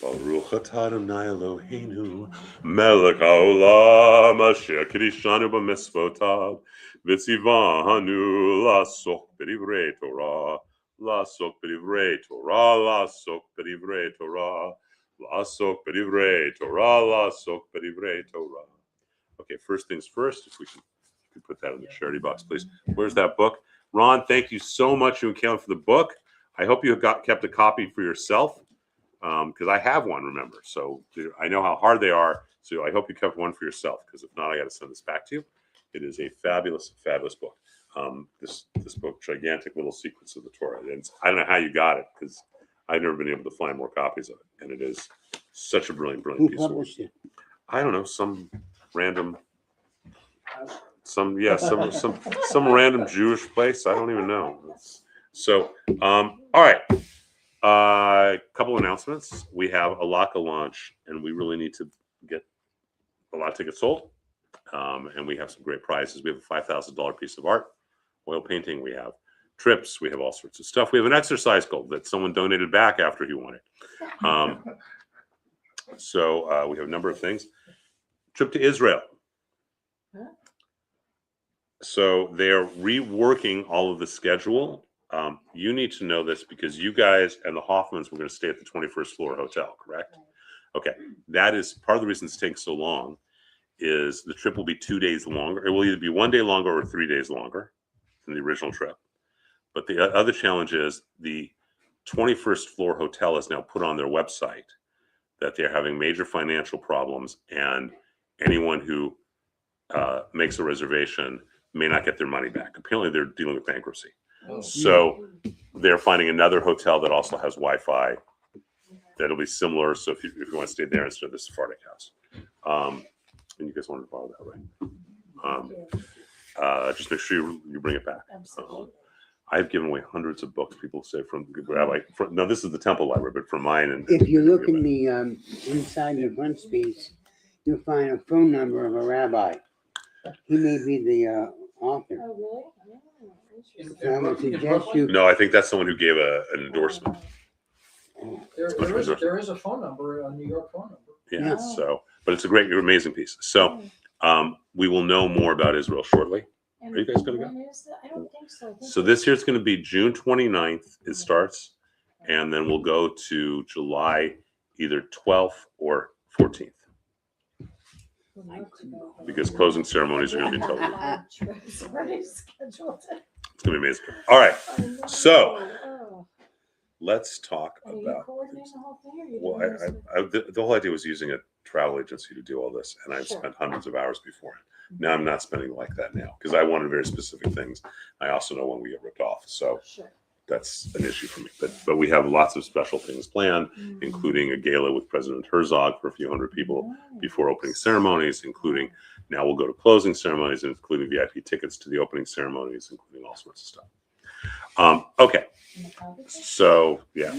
Baruch atah Adonai Eloheinu, melech haolam, asher kiddushanu b'mitzvotav, v'tzivanu la'asok b'divrei Torah, la'asok b'divrei Torah, la'asok b'divrei Torah, la'asok b'divrei Torah, la'asok b'divrei Torah. Okay, first things first, if we can put that in the charity box, please. Where's that book? Ron, thank you so much, you and Kalen, for the book. I hope you kept a copy for yourself. Because I have one, remember. So I know how hard they are. So I hope you kept one for yourself, because if not, I got to send this back to you. It is a fabulous, fabulous book. This book, Gigantic Little Secrets of the Torah. And I don't know how you got it, because I've never been able to find more copies of it. And it is such a brilliant, brilliant piece of work. Who published it? I don't know, some random Jewish place. I don't even know. So, all right. A couple announcements. We have a Laka launch, and we really need to get a lot of tickets sold. And we have some great prizes. We have a $5,000 piece of art, oil painting. We have trips. We have all sorts of stuff. We have an exercise goal that someone donated back after he won it. So we have a number of things. Trip to Israel. So they're reworking all of the schedule. You need to know this because you guys and the Hoffmans were going to stay at the 21st floor hotel, correct? Okay. That is part of the reason it's taking so long is the trip will be 2 days longer. It will either be 1 day longer or 3 days longer than the original trip. But the other challenge is the 21st floor hotel is now put on their website that they're having major financial problems, and anyone who makes a reservation may not get their money back. Apparently, they're dealing with bankruptcy. So they're finding another hotel that also has Wi-Fi that'll be similar. So if you want to stay there instead of the Sephardic house, and you guys wanted to borrow that, right? Just make sure you bring it back. I've given away hundreds of books. People say from no, this is the Temple Library, but from mine. And if you look in the inside the front space, you'll find a phone number of a rabbi. He may be the author. Oh, really? So I would suggest you. No, I think that's someone who gave an endorsement. There is a phone number, a New York phone number. Yeah. So, but it's a great, amazing piece. So, we will know more about Israel shortly. Are you guys going to go? I don't think so. So this year's going to be June 29th. It starts, and then we'll go to July either 12th or 14th. Because closing ceremonies are going to be totally. It's going to be amazing. All right. So let's talk about. Well, the whole idea was using a travel agency to do all this, and I've spent hundreds of hours before. Now I'm not spending like that now because I wanted very specific things. I also know when we get ripped off, so that's an issue for me. But we have lots of special things planned, including a gala with President Herzog for a few hundred people before opening ceremonies, including now we'll go to closing ceremonies, including VIP tickets to the opening ceremonies, including all sorts of stuff. Okay, so yeah,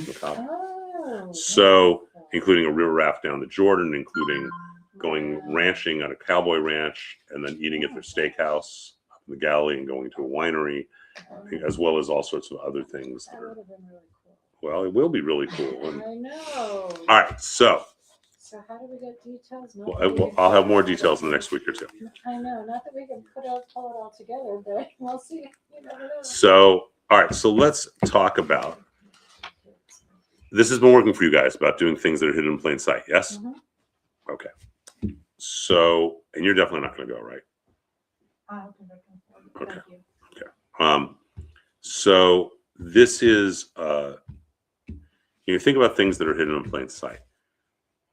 so including a river raft down the Jordan, including going ranching on a cowboy ranch and then eating at their steakhouse in the Galilee and going to a winery, as well as all sorts of other things. That would have been really cool. Well, it will be really cool. And, I know. all right, so how do we get details? I'll have more details in the next week or two. I know, not that we can pull it all together, but we'll see. You never know. So, all right, so let's talk about. This has been working for you guys about doing things that are hidden in plain sight. Yes. Okay. So, and you're definitely not going to go, right? Okay. Okay. So this is, you think about things that are hidden in plain sight.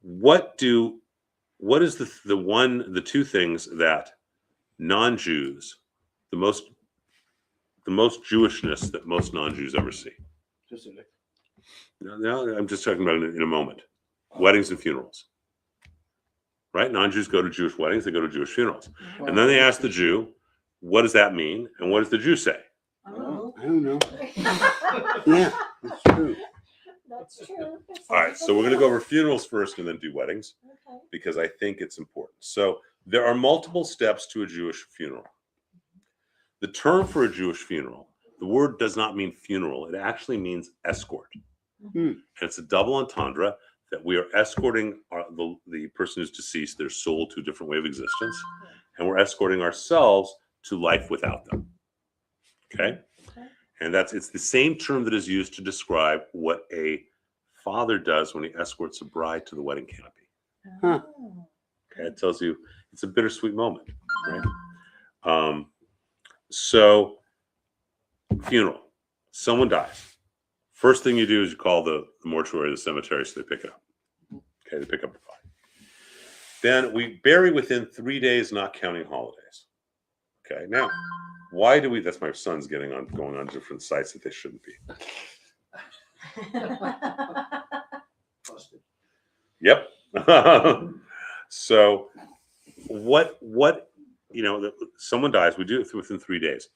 What is the two things that non-Jews, the most Jewishness that most non-Jews ever see? No, I'm just talking about it in a moment. Weddings and funerals. Right? Non-Jews go to Jewish weddings, they go to Jewish funerals. And then they ask the Jew, what does that mean? And what does the Jew say? I don't know. Yeah, that's true. That's true. All right, so we're going to go over funerals first and then do weddings because I think it's important. So there are multiple steps to a Jewish funeral. The term for a Jewish funeral, the word does not mean funeral. It actually means escort. And it's a double entendre. that we are escorting the person who's deceased, their soul, to a different way of existence, and we're escorting ourselves to life without them. Okay? Okay. And it's the same term that is used to describe what a father does when he escorts a bride to the wedding canopy. Huh. Oh. Okay, it tells you it's a bittersweet moment, right? So, funeral, someone dies. First thing you do is you call the mortuary, the cemetery, so they pick it up. Okay, they pick up the body. Then we bury within 3 days, not counting holidays. Okay, now, why do we? That's my son's going on different sites that they shouldn't be. Busted. Yep. So, what? Someone dies. We do it within 3 days.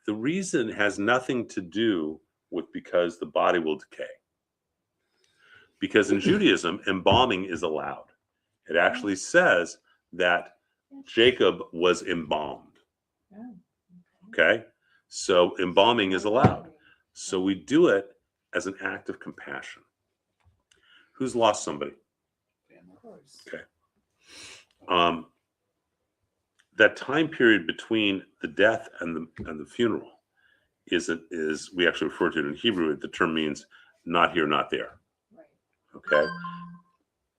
The reason has nothing to do with because the body will decay. Because in Judaism, embalming is allowed. It actually says that Jacob was embalmed. Oh, Okay, so embalming is allowed. So we do it as an act of compassion. Who's lost somebody? of course. Okay. That time period between the death and the funeral is we actually refer to it in Hebrew. The term means not here, not there. Right. Okay.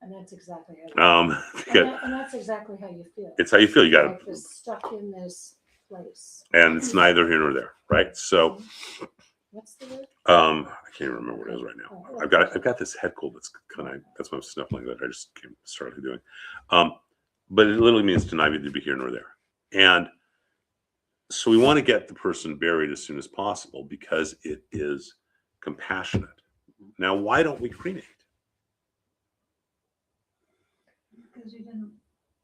And that's exactly how you Because and that's exactly how you feel. it's how you feel. You got Like you're stuck in this place. and it's neither here nor there, right? So, What's the word? I can't even remember what it is right now. I've got this head cold that's why I'm sniffling that I just started doing. But it literally means to neither be here nor there. And so we want to get the person buried as soon as possible because it is compassionate. Now, why don't we cremate? Because you didn't.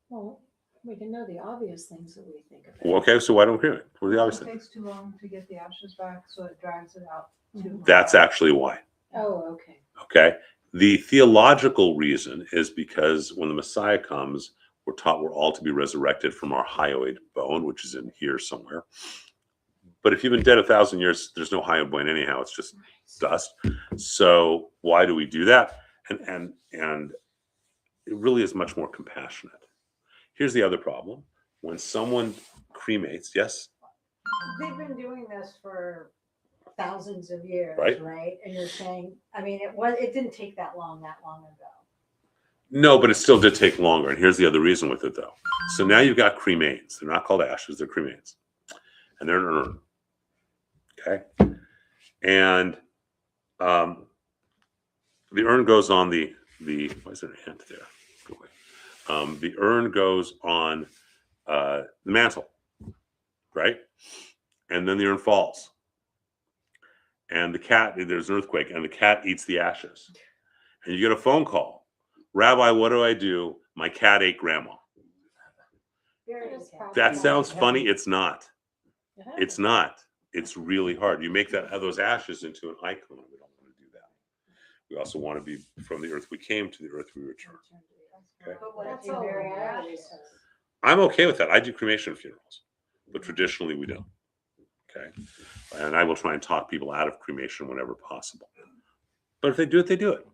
Well, we can know the obvious things that we think about. Well, okay, so why don't we cremate? What are the obvious It things? takes too long to get the ashes back, so it drags it out too long. That's actually why. Oh, okay. Okay. The theological reason is because when the Messiah comes, we're taught we're all to be resurrected from our hyoid bone, which is in here somewhere. But if you've been dead 1,000 years, there's no hyoid bone anyhow. It's just dust. So why do we do that? And it really is much more compassionate. Here's the other problem. When someone cremates, yes? They've been doing this for thousands of years, Right. right? And you're saying, I mean, it didn't take that long ago. No, but it still did take longer. And here's the other reason with it, though. So now you've got cremains. They're not called ashes, they're cremains. And they're an urn. Okay? And the urn goes on the why is there a ant there? Go away. The urn goes on the mantle, right? And then the urn falls. And there's an earthquake, and the cat eats the ashes. And you get a phone call. Rabbi, what do I do? My cat ate grandma. That sounds funny. It's not. It's not. It's really hard. You make those ashes into an icon. We don't want to do that. We also want to be from the earth we came to the earth we return. Okay. But what if That's you all bury right. ashes? I'm okay with that. I do cremation funerals, but traditionally we don't. Okay. And I will try and talk people out of cremation whenever possible. But if they do it, they do it.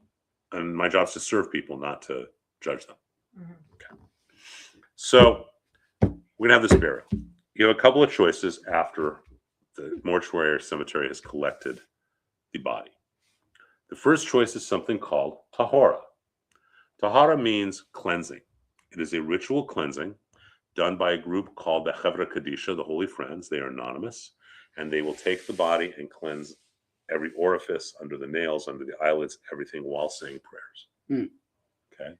And my job is to serve people, not to judge them. Okay. So we're going to have this burial. You have a couple of choices after the mortuary or cemetery has collected the body. The first choice is something called tahora. Tahara means cleansing. It is a ritual cleansing done by a group called the Chevra Kadisha, the Holy Friends. They are anonymous, and they will take the body and cleanse every orifice, under the nails, under the eyelids, everything while saying prayers. Okay.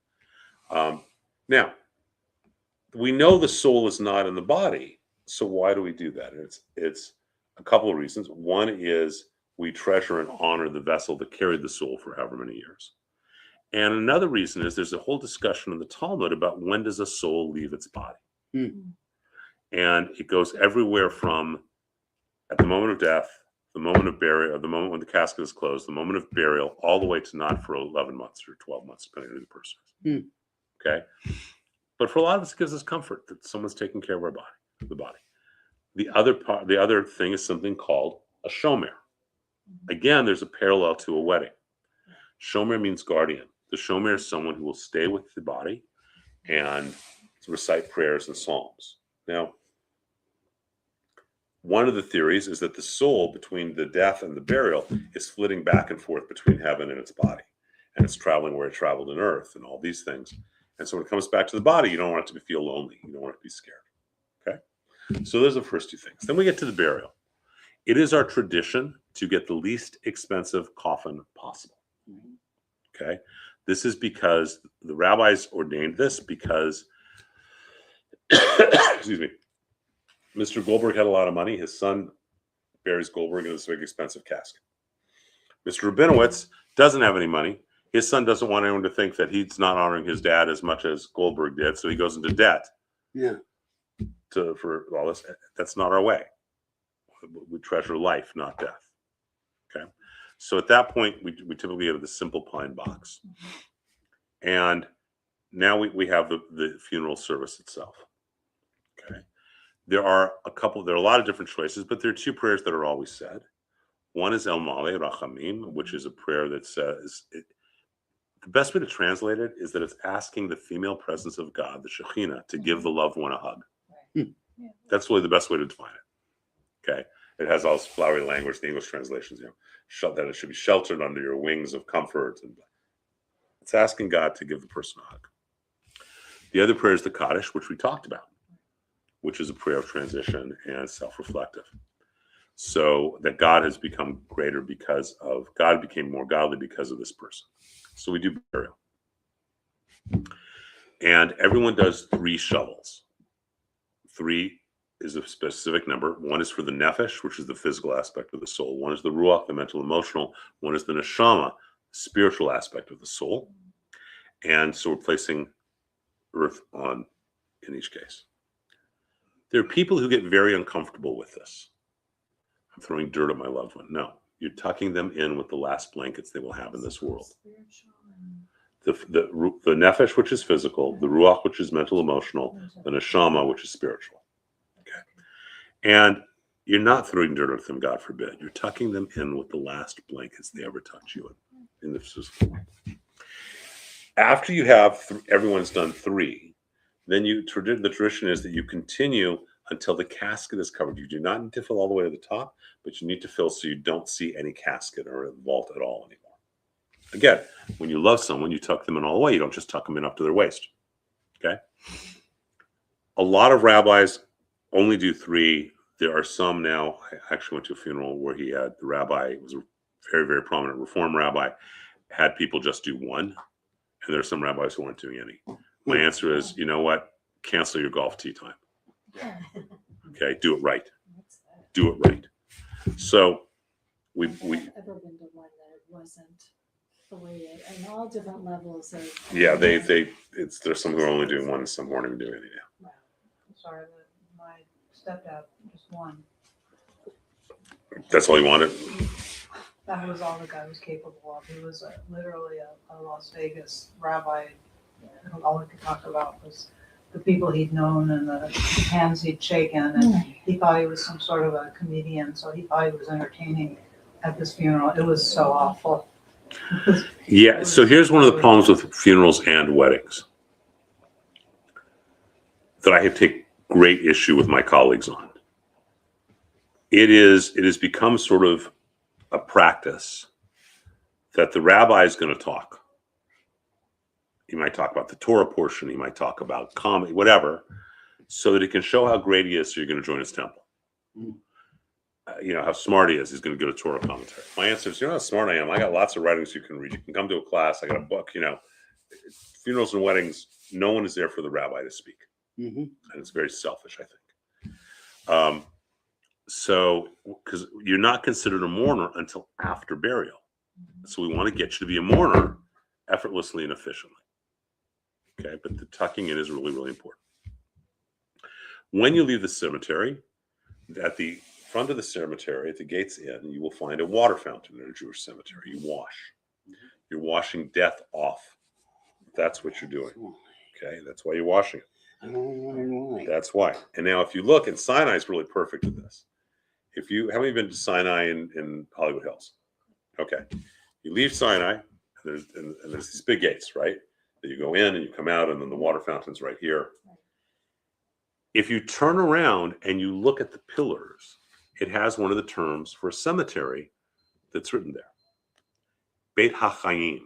Now, we know the soul is not in the body, so why do we do that? It's a couple of reasons. One is we treasure and honor the vessel that carried the soul for however many years. And another reason is there's a whole discussion in the Talmud about when does a soul leave its body. And it goes everywhere from at the moment of death, the moment of burial, or the moment when the casket is closed, the moment of burial, all the way to not for 11 months or 12 months, depending on who the person is. Okay. But for a lot of us, it gives us comfort that someone's taking care of our body, the body. The other thing is something called a shomer. Again, there's a parallel to a wedding. Shomer means guardian. The shomer is someone who will stay with the body and recite prayers and psalms. Now, one of the theories is that the soul between the death and the burial is flitting back and forth between heaven and its body. And it's traveling where it traveled on earth and all these things. And so when it comes back to the body, you don't want it to feel lonely. You don't want it to be scared. Okay? So those are the first two things. Then we get to the burial. It is our tradition to get the least expensive coffin possible. Okay? This is because the rabbis ordained this because, excuse me, Mr. Goldberg had a lot of money. His son buries Goldberg in this big expensive casket. Mr. Rabinowitz doesn't have any money. His son doesn't want anyone to think that he's not honoring his dad as much as Goldberg did, so he goes into debt for all this. That's not our way. We treasure life, not death. Okay? So at that point, we typically have the simple pine box. And now we have the funeral service itself. Okay? There are a lot of different choices, but there are two prayers that are always said. One is El Male Rachamim, which is a prayer that says, the best way to translate it is that it's asking the female presence of God, the Shekhinah, to give the loved one a hug. That's really the best way to define it. Okay? It has all this flowery language, the English translations, that it should be sheltered under your wings of comfort. And it's asking God to give the person a hug. The other prayer is the Kaddish, which we talked about, which is a prayer of transition and self-reflective. So that God has become greater God became more godly because of this person. So we do burial. And everyone does 3 shovels. 3 is a specific number. 1 is for the nefesh, which is the physical aspect of the soul. 1 is the ruach, the mental, emotional. 1 is the neshama, spiritual aspect of the soul. And so we're placing earth on in each case. There are people who get very uncomfortable with this. I'm throwing dirt at my loved one. No, you're tucking them in with the last blankets they will have in this world. The nefesh, which is physical, the ruach, which is mental, emotional, the neshama, which is spiritual. Okay, and you're not throwing dirt at them, God forbid. You're tucking them in with the last blankets they ever touch you in the physical world. After you have everyone's done 3, then the tradition is that you continue until the casket is covered. You do not need to fill all the way to the top, but you need to fill so you don't see any casket or vault at all anymore. Again, when you love someone, you tuck them in all the way. You don't just tuck them in up to their waist. Okay? A lot of rabbis only do 3. There are some now. I actually went to a funeral where the rabbi was a very, very prominent Reform rabbi, had people just do 1. And there are some rabbis who weren't doing any. My answer is, you know what? Cancel your golf tee time. Okay, do it right. Do it right. So I've never been to one that it wasn't the way and all different levels of. Yeah, there's some who are only doing 1 and some who aren't even doing any now. Wow. I'm sorry, my stepdad just won. That's all you wanted? That was all the guy was capable of. He was literally a Las Vegas rabbi. All he could talk about was the people he'd known and the hands he'd shaken. And he thought he was some sort of a comedian, so he thought he was entertaining at this funeral. It was so awful. Yeah, so here's one of the problems with funerals and weddings that I have taken great issue with my colleagues on. It has become sort of a practice that the rabbi is going to talk. He might talk about the Torah portion. He might talk about comedy, whatever, so that he can show how great he is. So you're going to join his temple. How smart he is. He's going to go to Torah commentary. My answer is, how smart I am. I got lots of writings you can read. You can come to a class. I got a book. Funerals and weddings, no one is there for the rabbi to speak. And it's very selfish, I think. So, because you're not considered a mourner until after burial. So we want to get you to be a mourner effortlessly and efficiently. Okay, but the tucking in is really, really important. When you leave the cemetery, at the front of the cemetery, at the gates in, you will find a water fountain in a Jewish cemetery. You wash. You're washing death off. That's what you're doing. Okay, that's why you're washing it. I don't wonder why. That's why. And now if you look, and Sinai is really perfect at this. How many have been to Sinai in Hollywood Hills? Okay. You leave Sinai, and there's these big gates, right? That you go in and you come out, and then the water fountain's right here. If you turn around and you look at the pillars, it has one of the terms for a cemetery that's written there. Beit HaChaim,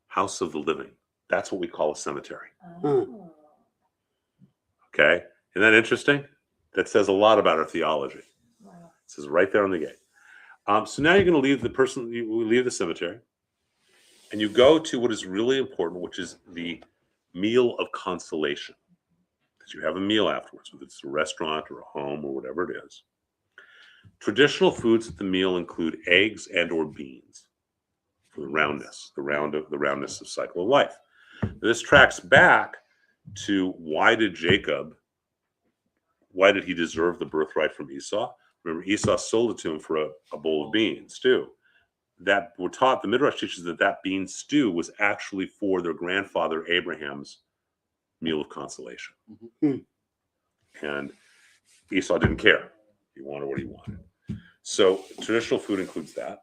house of the living. That's what we call a cemetery. Oh. Okay? Isn't that interesting? That says a lot about our theology. Wow. It says right there on the gate. So now you're going to leave you leave the cemetery, and you go to what is really important, which is the meal of consolation. Because you have a meal afterwards, whether it's a restaurant or a home or whatever it is. Traditional foods at the meal include eggs and or beans for the roundness, the roundness of cycle of life. This tracks back to why did he deserve the birthright from Esau? Remember, Esau sold it to him for a bowl of bean stew. That we're taught, the Midrash teaches that bean stew was actually for their grandfather Abraham's meal of consolation. And Esau didn't care. He wanted what he wanted. So traditional food includes that.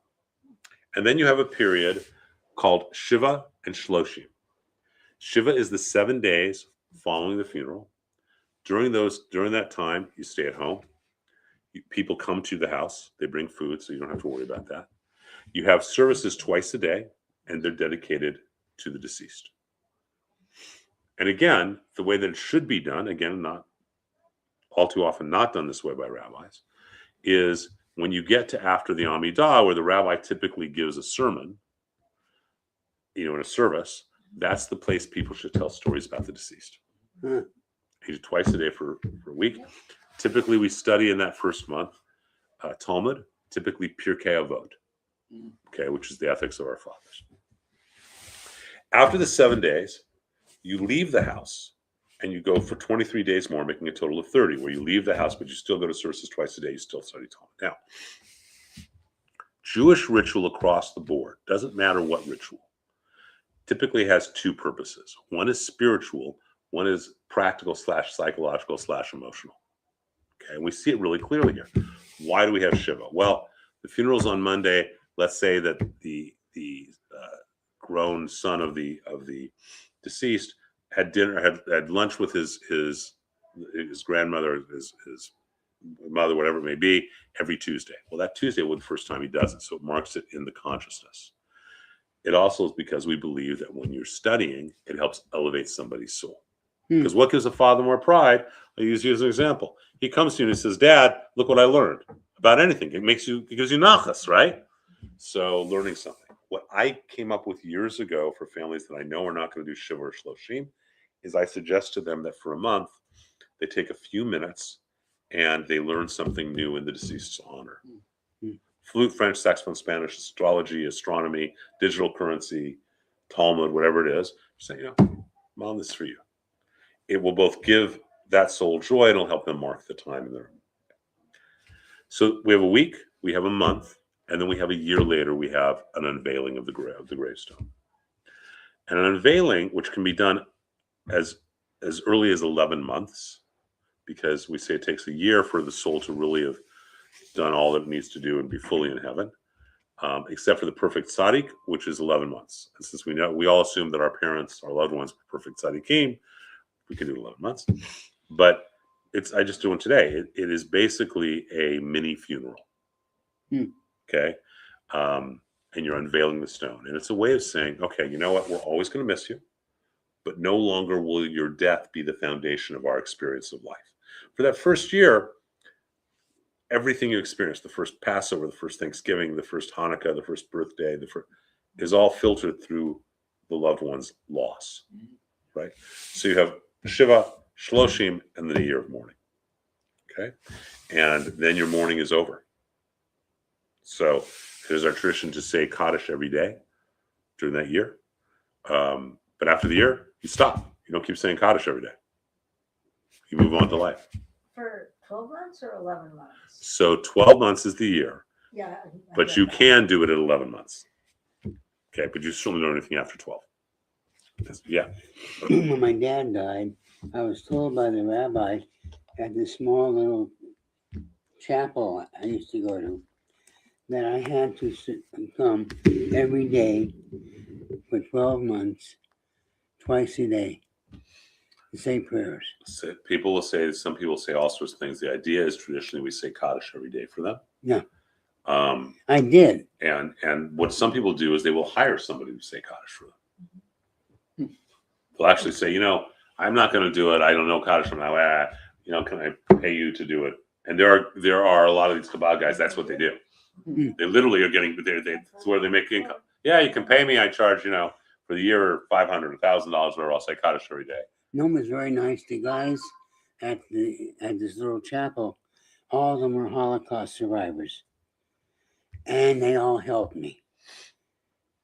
And then you have a period called Shiva and Shloshim. Shiva is the 7 days following the funeral. During that time, you stay at home. People come to the house. They bring food, so you don't have to worry about that. You have services twice a day, and they're dedicated to the deceased. And again, the way that it should be done, again, not all too often not done this way by rabbis, is when you get to after the Amidah, where the rabbi typically gives a sermon, in a service, that's the place people should tell stories about the deceased. Hmm. You do twice a day for a week. Typically, we study in that first month Talmud, typically Pirkei Avot, okay, which is the ethics of our fathers. After the 7 days, you leave the house and you go for 23 days more, making a total of 30, where you leave the house, but you still go to services twice a day. You still study Talmud. Now, Jewish ritual across the board, doesn't matter what ritual, typically has two purposes. One is spiritual, one is practical / psychological / emotional. Okay, and we see it really clearly here. Why do we have Shiva? Well, the funeral's on Monday. Let's say that the grown son of the deceased had lunch with his grandmother, his mother, whatever it may be, every Tuesday. Well, that Tuesday was the first time he does it, so it marks it in the consciousness. It also is because we believe that when you're studying, it helps elevate somebody's soul. Because what gives a father more pride? I'll use you as an example. He comes to you and he says, "Dad, look what I learned about anything." It gives you nachas, right? So learning something. What I came up with years ago for families that I know are not going to do Shiva or Shloshim is I suggest to them that for a month, they take a few minutes and they learn something new in the deceased's honor. Flute, French, saxophone, Spanish, astrology, astronomy, digital currency, Talmud, whatever it is. Say, Mom, this is for you. It will both give that soul joy and it'll help them mark the time in their. So we have a week, we have a month, and then we have a year later, we have an unveiling of the gravestone. And an unveiling, which can be done as early as 11 months, because we say it takes a year for the soul to really have done all that it needs to do and be fully in heaven, except for the perfect tzaddik, which is 11 months. And since we all assume that our parents, our loved ones, were perfect tzaddikim, we can do 11 months. But I just do it today. It is basically a mini funeral. Okay? And you're unveiling the stone. And it's a way of saying, okay, you know what? We're always going to miss you, but no longer will your death be the foundation of our experience of life. For that first year, everything you experience, the first Passover, the first Thanksgiving, the first Hanukkah, the first birthday, is all filtered through the loved one's loss, right? So you have Shiva, Shloshim, and then a year of mourning, okay? And then your mourning is over. So there's our tradition to say Kaddish every day during that year. But after the year, you stop. You don't keep saying Kaddish every day. You move on to life. For 12 months or 11 months? So 12 months is the year, Yeah. but you can do it at 11 months. Okay, but you still don't know anything after 12. Yeah. When my dad died, I was told by the rabbi at the small little chapel I used to go to that I had to come every day for 12 months, twice a day, to say prayers. So people will say, some people say all sorts of things. The idea is traditionally we say Kaddish every day for them. Yeah. Um, I did. and what some people do is they will hire somebody to say Kaddish for them. They'll actually say, you know, I'm not going to do it. I don't know Kaddish from now. You know, can I pay you to do it? And there are a lot of these Chabad guys. That's what they do. Mhm. They literally are getting it's where they make income. Yeah, you can pay me. I charge, you know, for the year $500, $1,000, whatever. I'll say Kaddish every day. No one was very nice. The guys at this little chapel, all of them were Holocaust survivors, and they all helped me.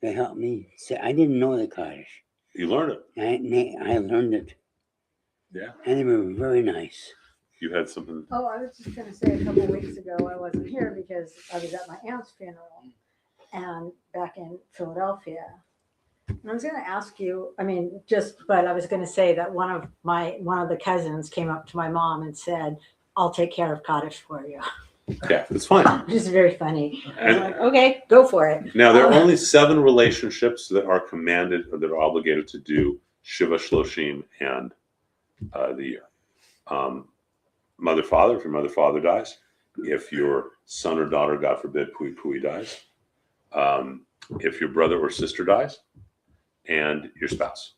They helped me say I didn't know the Kaddish. You learn it. I learned it. Yeah. And they were very nice. You had something. Oh, I was just gonna say, a couple weeks ago, I wasn't here because I was at my aunt's funeral and back in Philadelphia. And I was gonna ask you, but I was gonna say that one of the cousins came up to my mom and said, I'll take care of Kaddish for you. Yeah, it's fine. Which is very funny. I was And like, okay, go for it. now there are only 7 relationships that are commanded or that are obligated to do Shiva Shloshim and the year. Mother, father, if your mother, father dies, if your son or daughter, God forbid, Pui Pui dies, if your brother or sister dies, and your spouse.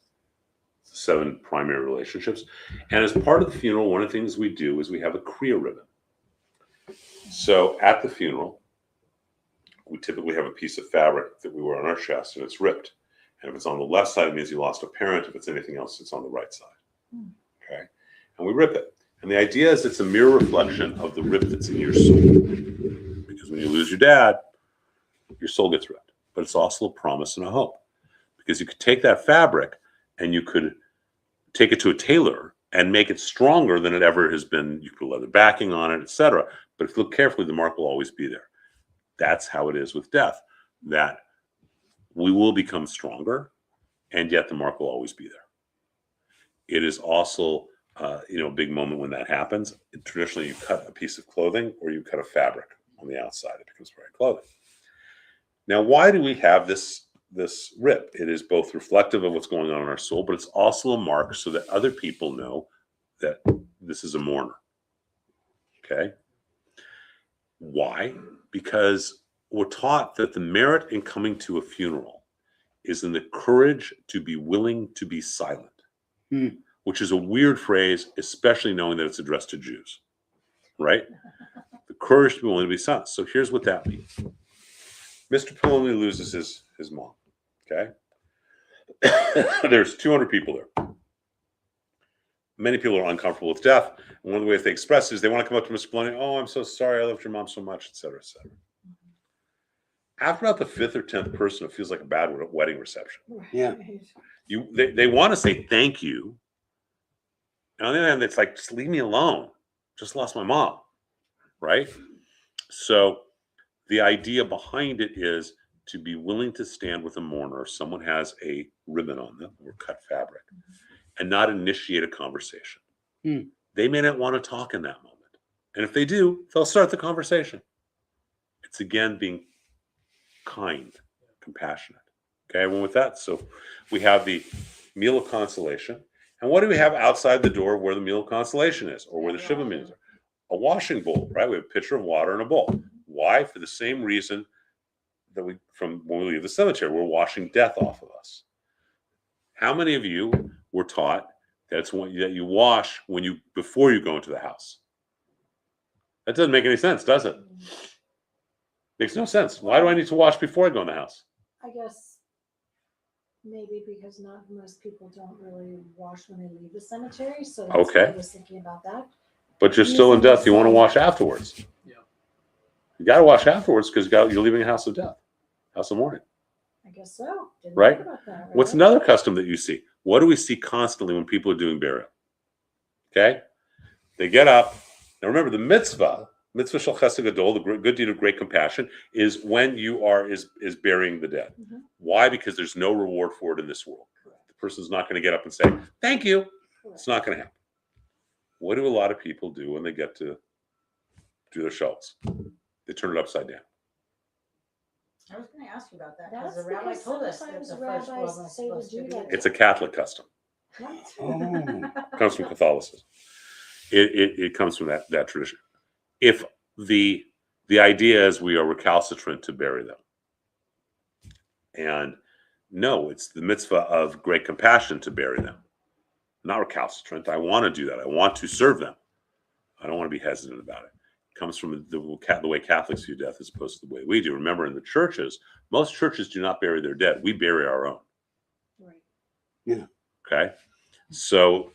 7 primary relationships. And as part of the funeral, one of the things we do is we have a Kriya ribbon. So at the funeral, we typically have a piece of fabric that we wear on our chest, and it's ripped. And if it's on the left side, it means you lost a parent. If it's anything else, it's on the right side. Okay? And we rip it. And the idea is it's a mirror reflection of the rip that's in your soul. Because when you lose your dad, your soul gets ripped. But it's also a promise and a hope. Because you could take that fabric and you could take it to a tailor and make it stronger than it ever has been. You put leather backing on it, etc. But if you look carefully, the mark will always be there. That's how it is with death. That we will become stronger, and yet the mark will always be there. It is also a big moment when that happens. Traditionally, you cut a piece of clothing or you cut a fabric on the outside. It becomes very clothing. Now, why do we have this rip? It is both reflective of what's going on in our soul, but it's also a mark so that other people know that this is a mourner. Okay? Why? Because we're taught that the merit in coming to a funeral is in the courage to be willing to be silent. Which is a weird phrase, especially knowing that it's addressed to Jews, right? The courage to be willing to be silent. So here's what that means. Mr. Pilloni loses his mom, okay? There's 200 people there. Many people are uncomfortable with death. And one of the ways they express it is they want to come up to Mr. Pilloni, oh, I'm so sorry, I loved your mom so much, et cetera, et cetera. After about the 5th or 10th person, it feels like a bad wedding reception. Yeah. They want to say thank you. And on the other hand, it's like, just leave me alone. Just lost my mom, right? So the idea behind it is to be willing to stand with a mourner if someone has a ribbon on them or cut fabric and not initiate a conversation. They may not want to talk in that moment. And if they do, they'll start the conversation. It's again being kind, compassionate. Okay, everyone with that? So we have the meal of consolation. And what do we have outside the door where the meal of consolation is, or where the Shiva meals are? A washing bowl, right? We have a pitcher of water and a bowl. Why? For the same reason that from when we leave the cemetery, we're washing death off of us. How many of you were taught that you wash before you go into the house? That doesn't make any sense, does it? Makes no sense. Why do I need to wash before I go in the house? I guess maybe because not most people don't really wash when they leave the cemetery, so that's why I was thinking about that. But you're still in death. You want to wash afterwards. Yeah. You got to wash afterwards because you're leaving a house of death, house of mourning. I guess so. Didn't Right? think about that, What's another custom that you see? What do we see constantly when people are doing burial? Okay? They get up. Now remember, the mitzvah shel chesed gadol, the good deed of great compassion, is when you are burying the dead. Mhm. Why? Because there's no reward for it in this world. The person's not going to get up and say, thank you. It's not going to happen. What do a lot of people do when they get to do their shovels? They turn it upside down. I was gonna ask you about that, That's because the rabbi because told us that sometimes the first one rabbis was say to supposed to do be. that. It's a Catholic custom. What? Oh, It comes from Catholicism. It comes from that tradition. If the idea is we are recalcitrant to bury them, and no, it's the mitzvah of great compassion to bury them, not recalcitrant. I want to do that. I want to serve them. I don't want to be hesitant about it. It comes from the way Catholics view death as opposed to the way we do. Remember, in the churches, most churches do not bury their dead. We bury our own. Right. Okay, so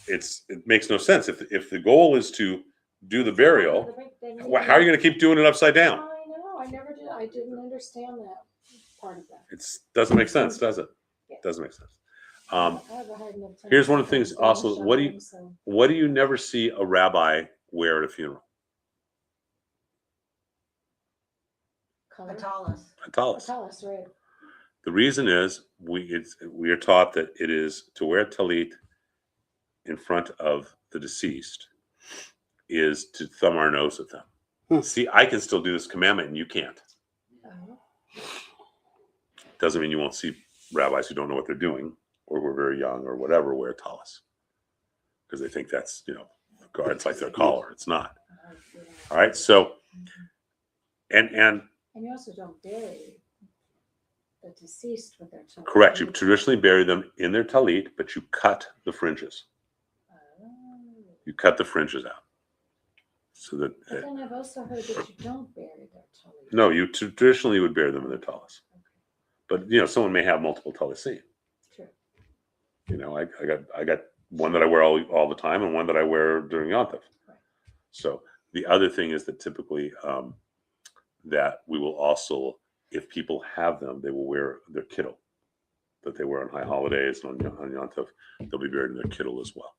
it makes no sense if the goal is to do the burial. How are you going to keep doing it upside down? I know. I never did. I didn't understand that part of that. It doesn't make sense, does it? Yeah. Doesn't make sense. I have a hard enough time Here's one of the sometimes things. going Also, shopping, so- what do you never see a rabbi wear at a funeral? Color? Atalas. A tallis. Talis, right. The reason is we are taught that it is to wear talit in front of the deceased is to thumb our nose at them. Hmm. See, I can still do this commandment and you can't. Oh. Doesn't mean you won't see rabbis who don't know what they're doing or who are very young or whatever wear tallis because they think that's guards like their collar. It's not. All right. So and And you also don't bury the deceased with their children. correct. You traditionally bury them in their talit, but you cut the fringes. Oh. You cut the fringes out so that But then I've also heard that you don't bury their children. no, you traditionally would bury them in their tallis. But someone may have multiple tallisim. True. I got one that I wear all the time and one that I wear during Yom Tov. Right. So the other thing is that typically that we will also, if people have them, they will wear their kittel that they wear on high holidays and on Yom Tov. They'll be buried in their kittel as well.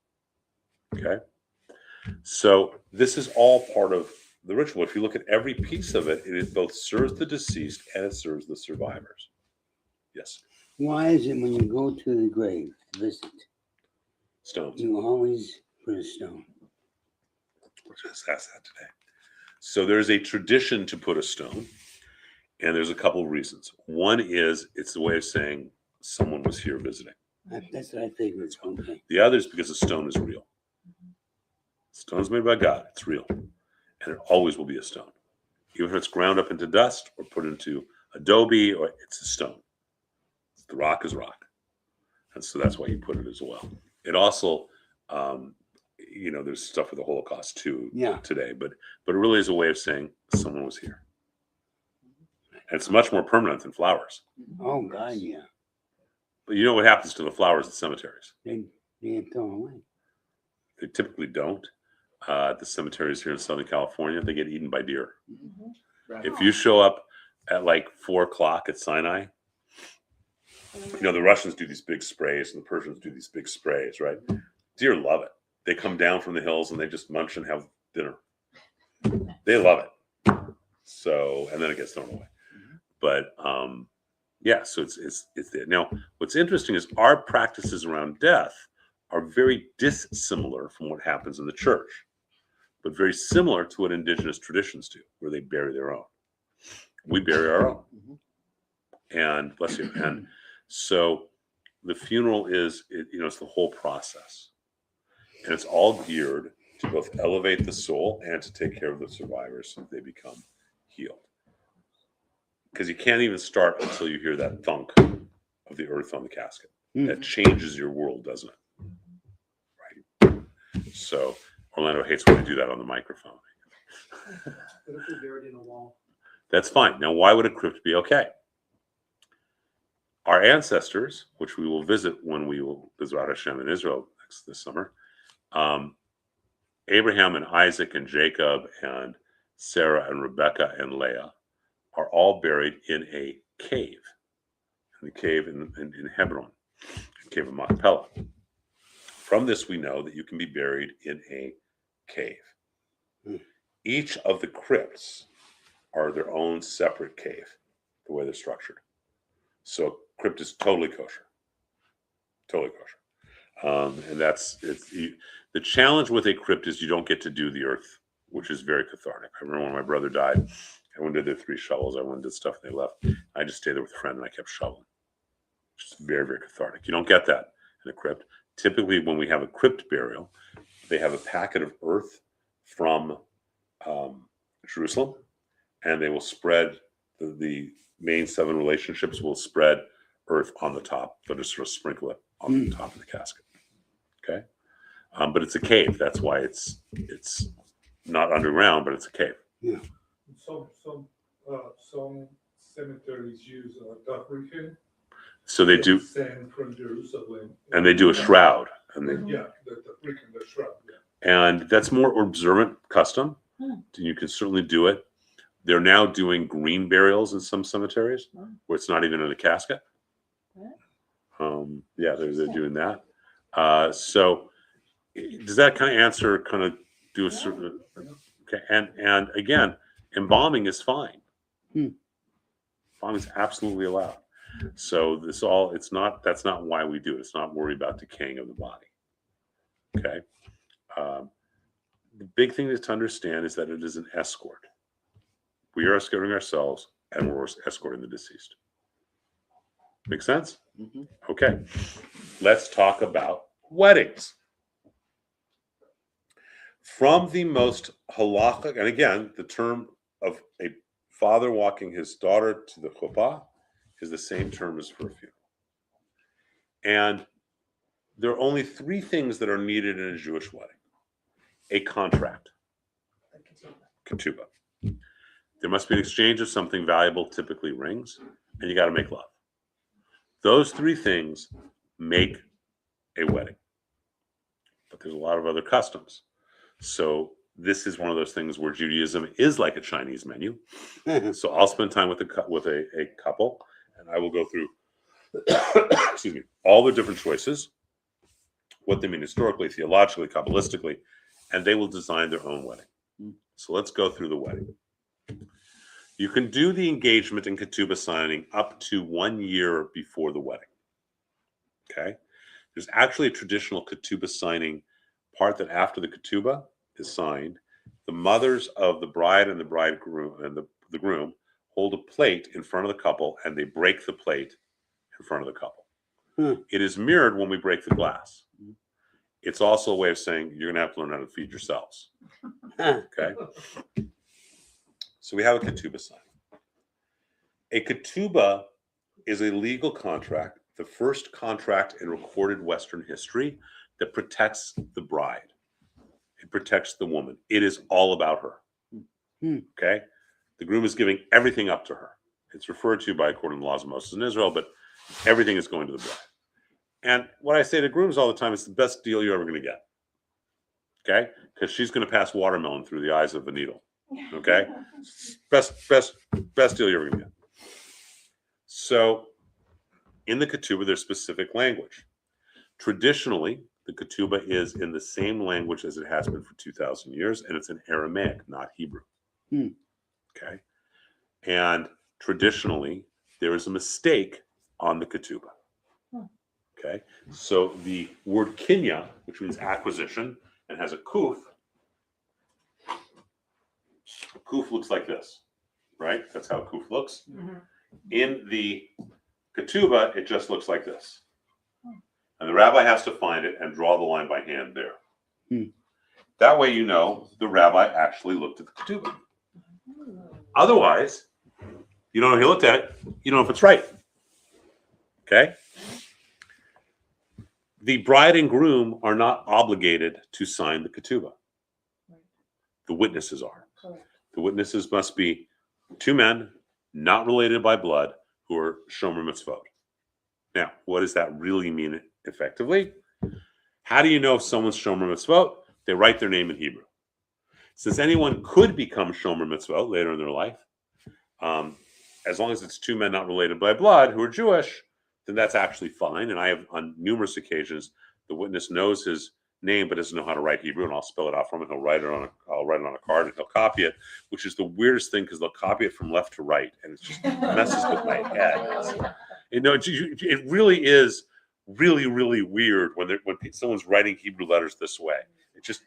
Okay. So this is all part of the ritual. If you look at every piece of it, it both serves the deceased and it serves the survivors. Yes. why is it when you go to the grave to visit, Stones. you always put a stone? Just asked that today. So there's a tradition to put a stone, and there's a couple of reasons. One is it's a way of saying someone was here visiting. That's what I figured. Okay. The other is because a stone is real. Stone's made by God. It's real, and it always will be a stone, even if it's ground up into dust or put into adobe, or it's a stone. The rock is rock, and so that's why you put it as well. It also, there's stuff with the Holocaust too Yeah. today, but it really is a way of saying someone was here, and it's much more permanent than flowers. Oh God, yeah. But you know what happens to the flowers in cemeteries? They get thrown away. They typically don't. At the cemeteries here in Southern California, they get eaten by deer. Mhm. Right. If you show up at like 4:00 at Sinai, the Russians do these big sprays and the Persians do these big sprays, right? Deer love it. They come down from the hills and they just munch and have dinner. They love it. So, and then it gets thrown away. But so it's there. Now, what's interesting is our practices around death are very dissimilar from what happens in the church, but very similar to what indigenous traditions do, where they bury their own. We bury our own. And bless you. And so the funeral is, it's the whole process. And it's all geared to both elevate the soul and to take care of the survivors so they become healed. Because you can't even start until you hear that thunk of the earth on the casket. That changes your world, doesn't it? Right. So Orlando hates when I do that on the microphone. But if we buried in a wall, That's fine. Now, why would a crypt be okay? Our ancestors, which we will visit when we will visit Hashem in Israel this summer, Abraham and Isaac and Jacob and Sarah and Rebecca and Leah are all buried in a cave, in the cave in Hebron, the cave of Machpelah. From this, we know that you can be buried in a cave. Each of the crypts are their own separate cave, the way they're structured. So crypt is totally kosher. Totally kosher. And the challenge with a crypt is you don't get to do the earth, which is very cathartic. I remember when my brother died Everyone did their 3 shovels. Everyone did stuff and they left. I just stayed there with a friend and I kept shoveling. Just very, very cathartic. You don't get that in a crypt. Typically, when we have a crypt burial, they have a packet of earth from Jerusalem, and they will spread the main 7 relationships will spread earth on the top. They'll just sort of sprinkle it on the top of the casket. Okay, but it's a cave. That's why it's not underground, but it's a cave. Yeah. Some cemeteries use duck roofing. So they do, Sand from Jerusalem. and they do a shroud, and they, Yeah, the freaking the shroud. Yeah. and that's more observant custom. You can certainly do it. They're now doing green burials in some cemeteries where it's not even in a casket. Yeah, they're doing that. So does that kind of answer, kind of do a certain, okay. And again, embalming is fine. Embalming is absolutely allowed. So that's not why we do it. It's not worry about decaying of the body. Okay. The big thing is to understand is that it is an escort. We are escorting ourselves and we're escorting the deceased. Make sense? Okay. Let's talk about weddings. From the most halachic, and again, the term of a father walking his daughter to the chuppah is the same term as for a funeral. And there are only 3 things that are needed in a Jewish wedding. A contract, ketubah. There must be an exchange of something valuable, typically rings, and you got to make love. Those 3 things make a wedding. But there's a lot of other customs. So this is one of those things where Judaism is like a Chinese menu. So I'll spend time with a couple, and I will go through excuse me, all the different choices, what they mean historically, theologically, Kabbalistically, and they will design their own wedding. So let's go through the wedding. You can do the engagement and ketubah signing up to 1 year before the wedding. Okay? There's actually a traditional ketubah signing part that after the ketubah is signed, the mothers of the bride and the bridegroom and the groom hold a plate in front of the couple and they break the plate in front of the couple. It is mirrored when we break the glass. It's also a way of saying you're going to have to learn how to feed yourselves. Okay? So we have a ketubah signing. A ketubah is a legal contract, the first contract in recorded Western history that protects the bride. It protects the woman. It is all about her. Okay? The groom is giving everything up to her. It's referred to by according to the laws of Moses in Israel, but everything is going to the bride. And what I say to grooms all the time, it's the best deal you're ever going to get. Okay? Because she's going to pass watermelon through the eyes of a needle. Okay? Best deal you're ever going to get. So in the ketubah, there's specific language. Traditionally, the ketubah is in the same language as it has been for 2,000 years, and it's in Aramaic, not Hebrew. Okay? And traditionally, there is a mistake on the ketubah. Okay? So the word kinya, which means acquisition, and has a kuf looks like this, right? That's how a kuf looks. In the ketubah, it just looks like this. And the rabbi has to find it and draw the line by hand there. That way you know the rabbi actually looked at the ketubah. Otherwise, you don't know if he looked at it, you don't know if it's right. Okay? The bride and groom are not obligated to sign the ketubah. The witnesses are. The witnesses must be 2 men, not related by blood, who are shomer mitzvot. Now, what does that really mean effectively? How do you know if someone's shomer mitzvot? They write their name in Hebrew. Since anyone could become shomer mitzvot later in their life, as long as it's 2 men not related by blood who are Jewish, then that's actually fine. And I have on numerous occasions, the witness knows his name but doesn't know how to write Hebrew, and I'll spell it out for him, and I'll write it on a card, and he'll copy it, which is the weirdest thing because they'll copy it from left to right, and it just messes with my head. You know, it really is really, really weird when someone's writing Hebrew letters this way. It just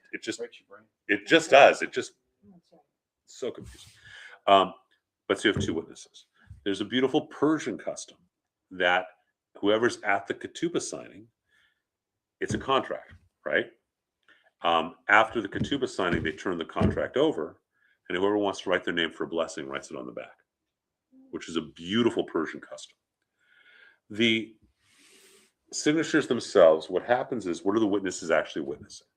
does. It just so confusing. But so you have two witnesses. There's a beautiful Persian custom that whoever's at the ketubah signing, it's a contract, right? After the ketubah signing, they turn the contract over, and whoever wants to write their name for a blessing writes it on the back, which is a beautiful Persian custom. The signatures themselves, what happens is, what are the witnesses actually witnessing?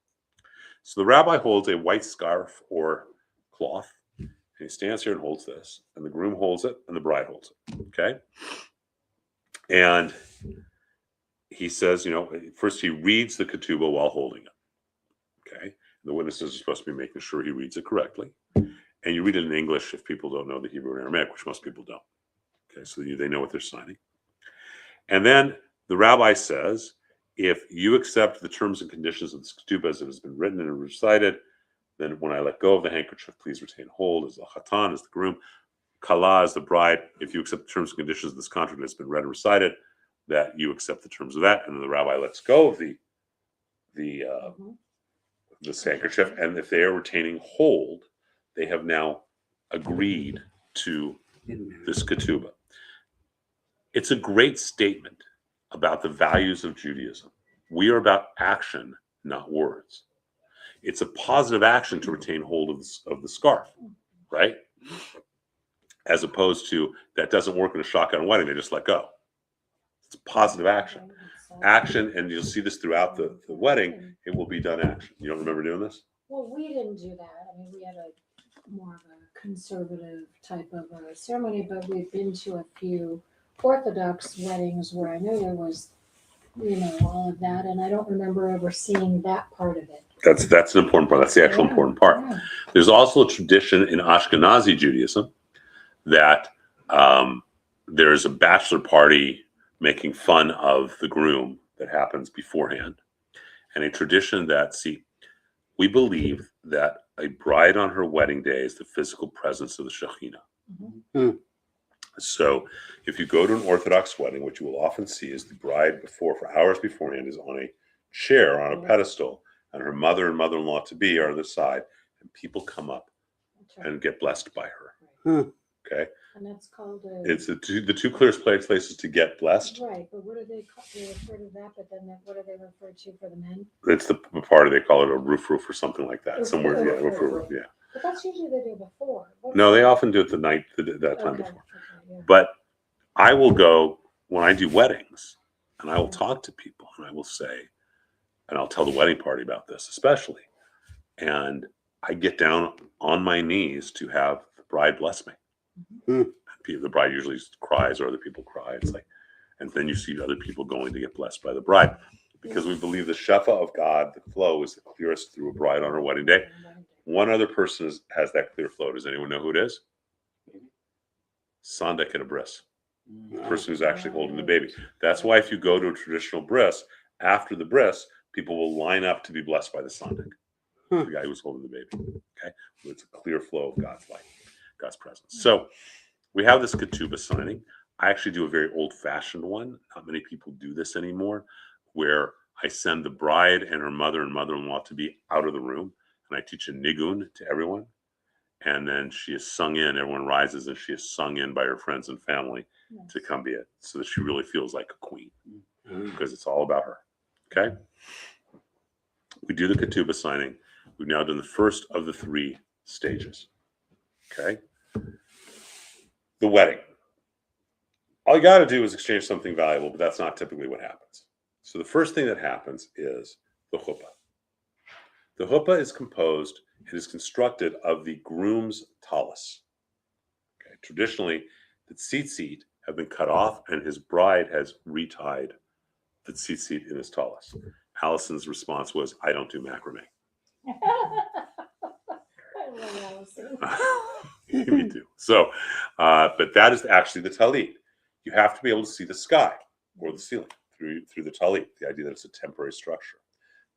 So the rabbi holds a white scarf or cloth, and he stands here and holds this, and the groom holds it, and the bride holds it, okay? And he says, first he reads the ketubah while holding it, okay? The witnesses are supposed to be making sure he reads it correctly. And you read it in English if people don't know the Hebrew and Aramaic, which most people don't. Okay, so they know what they're signing. And then the rabbi says, if you accept the terms and conditions of this ketubah as it has been written and recited, then when I let go of the handkerchief, please retain hold as the chatan, as the groom, kala as the bride. If you accept the terms and conditions of this contract that's been read and recited, that you accept the terms of that. And then the rabbi lets go of this handkerchief. And if they are retaining hold, they have now agreed to this ketubah. It's a great statement about the values of Judaism. We are about action, not words. It's a positive action to retain hold of the scarf, right? As opposed to, that doesn't work in a shotgun wedding, they just let go. It's a positive action. Action, and you'll see this throughout the wedding, it will be done action. You don't remember doing this? Well, we didn't do that. I mean, we had more of a conservative type of a ceremony, but we've been to a few Orthodox weddings where I know there was, all of that, and I don't remember ever seeing that part of it. That's an important part. That's the actual important part. Yeah. There's also a tradition in Ashkenazi Judaism that there's a bachelor party making fun of the groom that happens beforehand, and a tradition that, we believe that a bride on her wedding day is the physical presence of the Shekhinah. Mhm. So if you go to an Orthodox wedding, what you will often see is the bride for hours beforehand is on a chair, on a pedestal, and her mother and mother-in-law to be are on the side, and people come up That's right. and get blessed by her. Hmm. Okay, And that's called it's the two clearest places to get blessed. right, but what do they call, they refer to that, but then what do they refer to for the men? It's the party, they call it a roof or something like that. Roof, Somewhere, roof, yeah, roof, roof, roof. yeah. But that's usually the day before. What's No, they that? often do it the night that time Okay, before. yeah. But I will go when I do weddings, and I will talk to people, and I will say, and I'll tell the wedding party about this, especially, and I get down on my knees to have the bride bless me. Mhm. The bride usually cries, or other people cry. It's like, and then you see other people going to get blessed by the bride, because we believe the shefa of God, the flow, is the clearest through a bride on her wedding day. One other person has that clear flow. Does anyone know who it is? Sandak and a bris. The person who's actually holding the baby. That's why if you go to a traditional bris, after the bris, people will line up to be blessed by the sandak, the guy who's holding the baby. Okay, it's a clear flow of God's light, God's presence. So we have this ketubah signing. I actually do a very old-fashioned one. Not many people do this anymore, where I send the bride and her mother and mother-in-law to be out of the room, and I teach a nigun to everyone. And then she is sung in. Everyone rises, and she is sung in by her friends and family to come be it, so that she really feels like a queen, because it's all about her. Okay? We do the ketubah signing. We've now done the first of the 3 stages. Okay? The wedding. All you got to do is exchange something valuable, but that's not typically what happens. So the first thing that happens is the chuppah. The chuppah is composed, it is constructed of the groom's tallis. Okay? Traditionally, the tzitzit have been cut off, and his bride has retied the tzitzit in his tallis. Allison's response was, I don't do macrame. I love Allison. Me too. So, but that is actually the talit. You have to be able to see the sky or the ceiling through the talit, the idea that it's a temporary structure.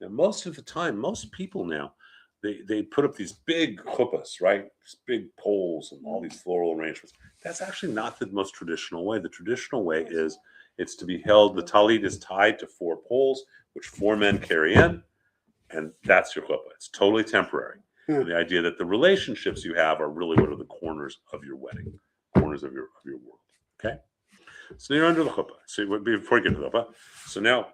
Now, most of the time, most people now, they put up these big chuppahs, right? These big poles and all these floral arrangements. That's actually not the most traditional way. The traditional way is it's to be held, the talit is tied to 4 poles, which 4 men carry in, and that's your chuppah. It's totally temporary. And the idea that the relationships you have are really what are the corners of your wedding. corners of your world. Okay, so you're under the chuppah. So before you get to the chuppah, so now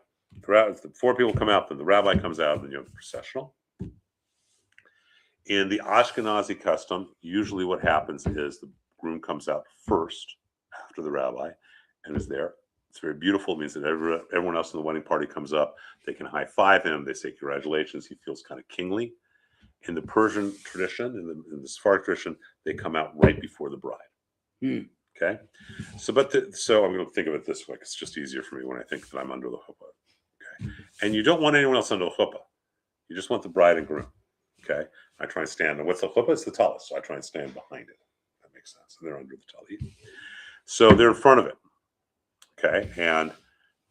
the 4 people come out, then the rabbi comes out, and then you have the processional. In the Ashkenazi custom, usually what happens is the groom comes out first after the rabbi and is there. It's very beautiful. It means that everyone else in the wedding party comes up. They can high five him. They say congratulations. He feels kind of kingly. In the Persian tradition, in the Sephardic tradition, they come out right before the bride. Okay, so I'm going to think of it this way. It's just easier for me when I think that I'm under the chuppah. Okay, and you don't want anyone else under the chuppah. You just want the bride and groom. Okay, I try and stand. And what's the chuppah? It's the talis. So I try and stand behind it. That makes sense. And they're under the talit. So they're in front of it. Okay, and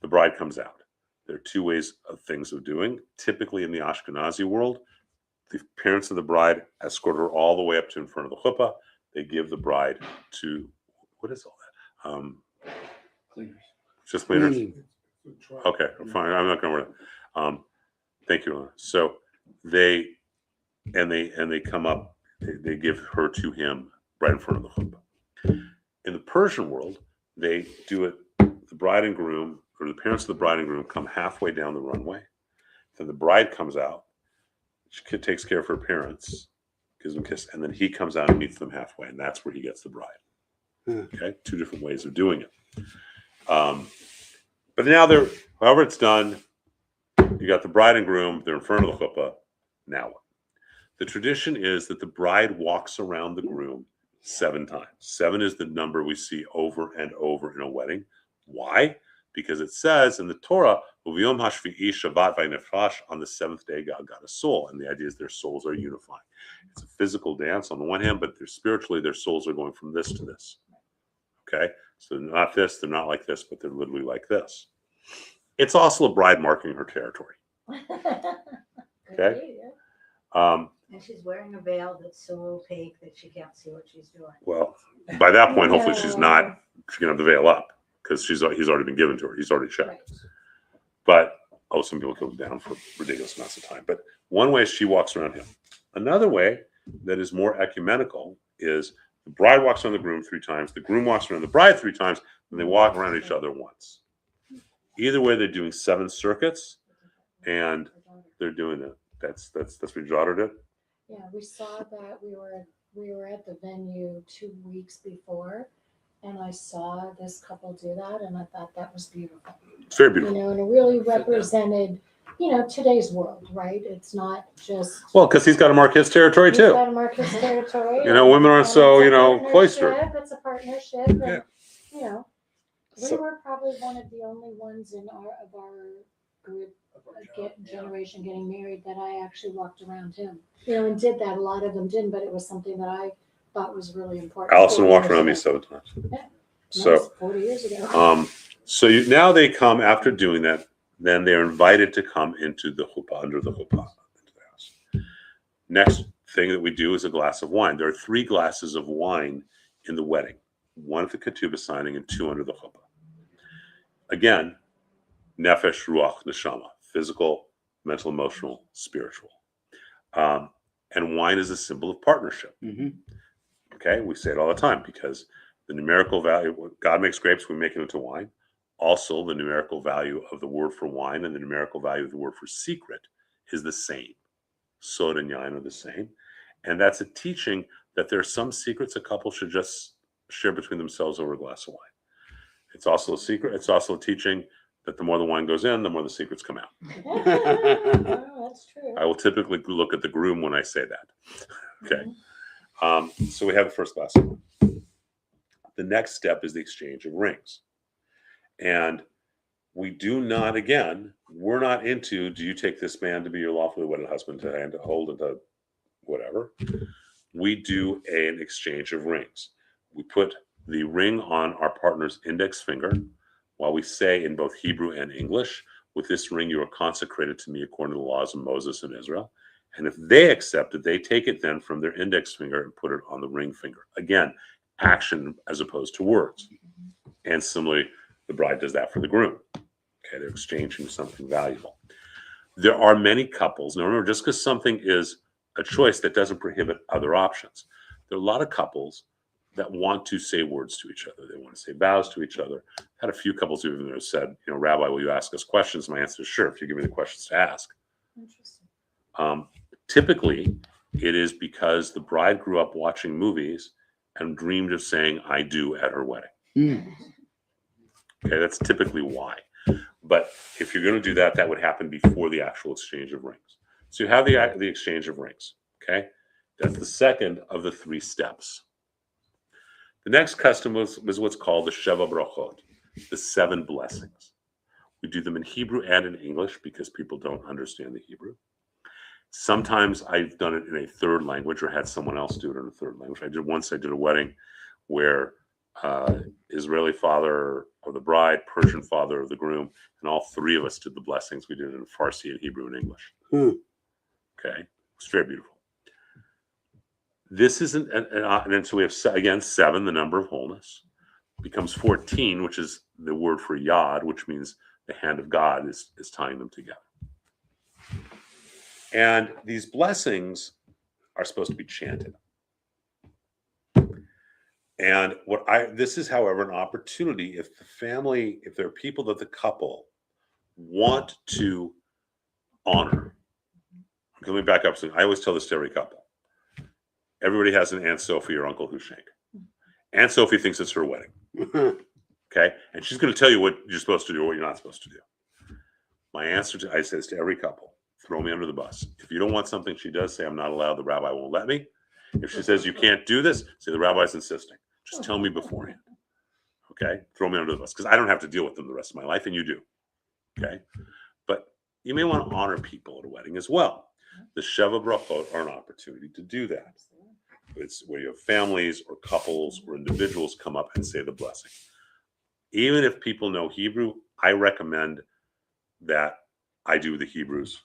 the bride comes out. There are 2 ways of things of doing. Typically in the Ashkenazi world, the parents of the bride escort her all the way up to in front of the chuppah. They give the bride to, what is all that? Cleaners. Just cleaners? Try. Okay, fine. I'm not going to. Thank you, Lana. So they come up. They give her to him right in front of the chuppah. In the Persian world, they do it. The bride and groom, or the parents of the bride and groom, come halfway down the runway. Then the bride comes out. She takes care of her parents, gives them a kiss, and then he comes out and meets them halfway, and that's where he gets the bride. Okay, 2 different ways of doing it. But now however it's done, you got the bride and groom, they're in front of the chuppah. Now what? The tradition is that the bride walks around the groom 7 times. 7 is the number we see over and over in a wedding. Why? Because it says in the Torah, Uviyom hashvi'i Shabbat v'nefesh, on the 7th day God got a soul. And the idea is their souls are unifying. It's a physical dance on the one hand, but spiritually their souls are going from this to this. Okay? So they're not this, they're not like this, but they're literally like this. It's also a bride marking her territory. Okay? And she's wearing a veil that's so opaque that she can't see what she's doing. Well, by that point, hopefully she's not. She can have the veil up because he's already been given to her. He's already checked. Right. But some people go down for ridiculous amounts of time. But one way she walks around him. Another way that is more ecumenical is the bride walks around the groom 3 times, the groom walks around the bride 3 times, and they walk around each other once. Either way, they're doing 7 circuits, and they're doing it. That's what your daughter did. Yeah, we saw that we were at the venue 2 weeks before, and I saw this couple do that, and I thought that was beautiful. It's very beautiful. And it really represented, today's world, right? It's not just. Well, because he's got to mark his territory He's too. got to mark his territory. Women aren't and so, it's a partnership, cloistered. It's a partnership, and Yeah. we So- were probably one of the only ones in our group generation getting married that I actually walked around him. And did that. A lot of them didn't, but it was something that I thought was really important. Allison 40 walked years around me ago. 7 times. Yeah. That So, was 40 years ago. so now they come after doing that. Then they're invited to come into the chuppah, under the chuppah, into the house. Next thing that we do is a glass of wine. There are 3 glasses of wine in the wedding. 1 at the ketubah signing and 2 under the chuppah. Again, nefesh, ruach, neshama, physical, mental, emotional, spiritual. And wine is a symbol of partnership. Okay, we say it all the time because the numerical value, God makes grapes, we make it into wine. Also, the numerical value of the word for wine and the numerical value of the word for secret is the same. Sod and yain are the same. And that's a teaching that there are some secrets a couple should just share between themselves over a glass of wine. It's also a secret. It's also a teaching that the more the wine goes in, the more the secrets come out. Oh, that's true. I will typically look at the groom when I say that. Okay. So we have the first glass of wine. The next step is the exchange of rings. And we do not, again, we're not into, do you take this man to be your lawfully wedded husband to hand, to hold, and to whatever. We do an exchange of rings. We put the ring on our partner's index finger while we say in both Hebrew and English, with this ring you are consecrated to me according to the laws of Moses and Israel. And if they accept it, they take it then from their index finger and put it on the ring finger. Again, action as opposed to words. And similarly, the bride does that for the groom. Okay, they're exchanging something valuable. There are many couples. Now remember, just because something is a choice, that doesn't prohibit other options. There are a lot of couples that want to say words to each other. They want to say vows to each other. Had a few couples who even said, Rabbi, will you ask us questions? My answer is sure, if you give me the questions to ask. Interesting. Typically, it is because the bride grew up watching movies and dreamed of saying "I do" at her wedding. Okay, that's typically why. But if you're going to do that, that would happen before the actual exchange of rings. So you have the exchange of rings. Okay, that's the second of the 3 steps. The next custom was what's called the Sheva Brachot, the 7 blessings. We do them in Hebrew and in English because people don't understand the Hebrew. Sometimes I've done it in a 3rd language or had someone else do it in a 3rd language. I did a wedding where Israeli father of the bride, Persian father of the groom, and all 3 of us did the blessings. We did it in Farsi and Hebrew and English. Okay, it's very beautiful. This isn't, and then so we have, again, 7, the number of wholeness, becomes 14, which is the word for yad, which means the hand of God is tying them together. And these blessings are supposed to be chanted. And this is, however, an opportunity if there are people that the couple want to honor. Okay, let me back up. So I always tell this to every couple. Everybody has an Aunt Sophie or Uncle Hushank. Aunt Sophie thinks it's her wedding. Okay? And she's going to tell you what you're supposed to do or what you're not supposed to do. My answer I say this to every couple. Throw me under the bus. If you don't want something she does, say I'm not allowed, the rabbi won't let me. If she says you can't do this, say the rabbi's insisting. Just tell me beforehand. Okay? Throw me under the bus because I don't have to deal with them the rest of my life and you do. Okay? But you may want to honor people at a wedding as well. The Sheva Brachot are an opportunity to do that. It's where you have families or couples or individuals come up and say the blessing. Even if people know Hebrew, I recommend that I do the Hebrews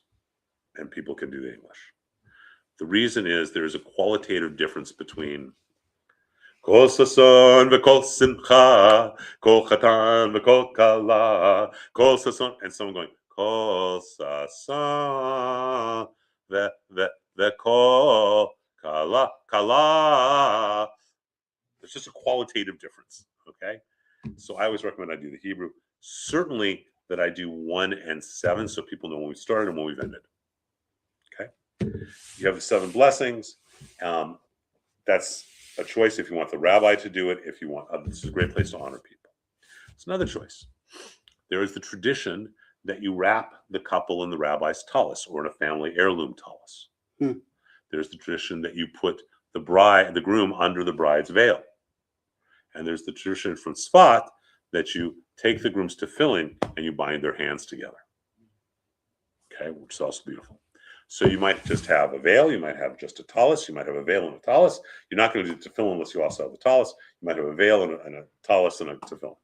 and people can do the English. The reason is there's a qualitative difference between Kol sason v'kol simcha, kol chatan v'kol kala, kol sason, and someone going kol sason v'kol kala. There's just a qualitative difference. Okay, so I always recommend I do the Hebrew. Certainly that I do 1 and 7, so people know when we started and when we've ended. Okay, you have the 7 blessings. That's a choice if you want the rabbi to do it. If you want, this is a great place to honor people. It's another choice. There is the tradition that you wrap the couple in the rabbi's tallis or in a family heirloom tallis. There's the tradition that you put the groom under the bride's veil. And there's the tradition from Tzfat that you take the groom's tefillin and you bind their hands together. Okay, which is also beautiful. So you might just have a veil, you might have just a tallis, you might have a veil and a tallis. You're not going to do tefillin unless you also have a tallis. You might have a veil and a tallis and a tefillin.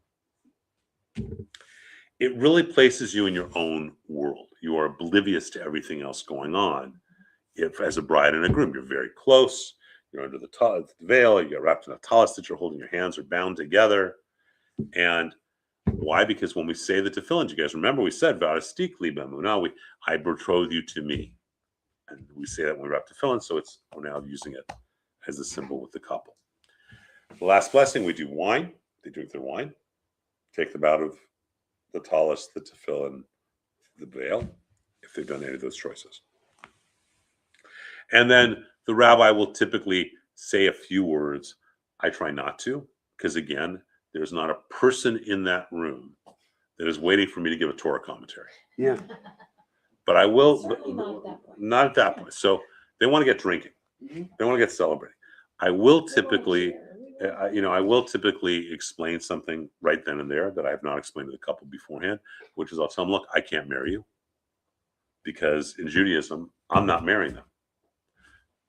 It really places you in your own world. You are oblivious to everything else going on. If, as a bride and a groom, you're very close, you're under the veil, you're wrapped in a tallis that you're holding, your hands are bound together. And why? Because when we say the tefillin, you guys remember we said, Varastikli b'emunah, I betroth you to me. And we say that when we wrap tefillin, so we're now using it as a symbol with the couple. The last blessing, we do wine. They drink their wine. Take them out of the tallis, the tefillin, the veil, if they've done any of those choices. And then the rabbi will typically say a few words. I try not to, because again, there's not a person in that room that is waiting for me to give a Torah commentary. Yeah. But I will, Certainly not at that point. not at that point. So they want to get drinking. They want to get celebrating. I will typically, I will typically explain something right then and there that I have not explained to the couple beforehand, which is I'll tell them, look, I can't marry you because in Judaism, I'm not marrying them.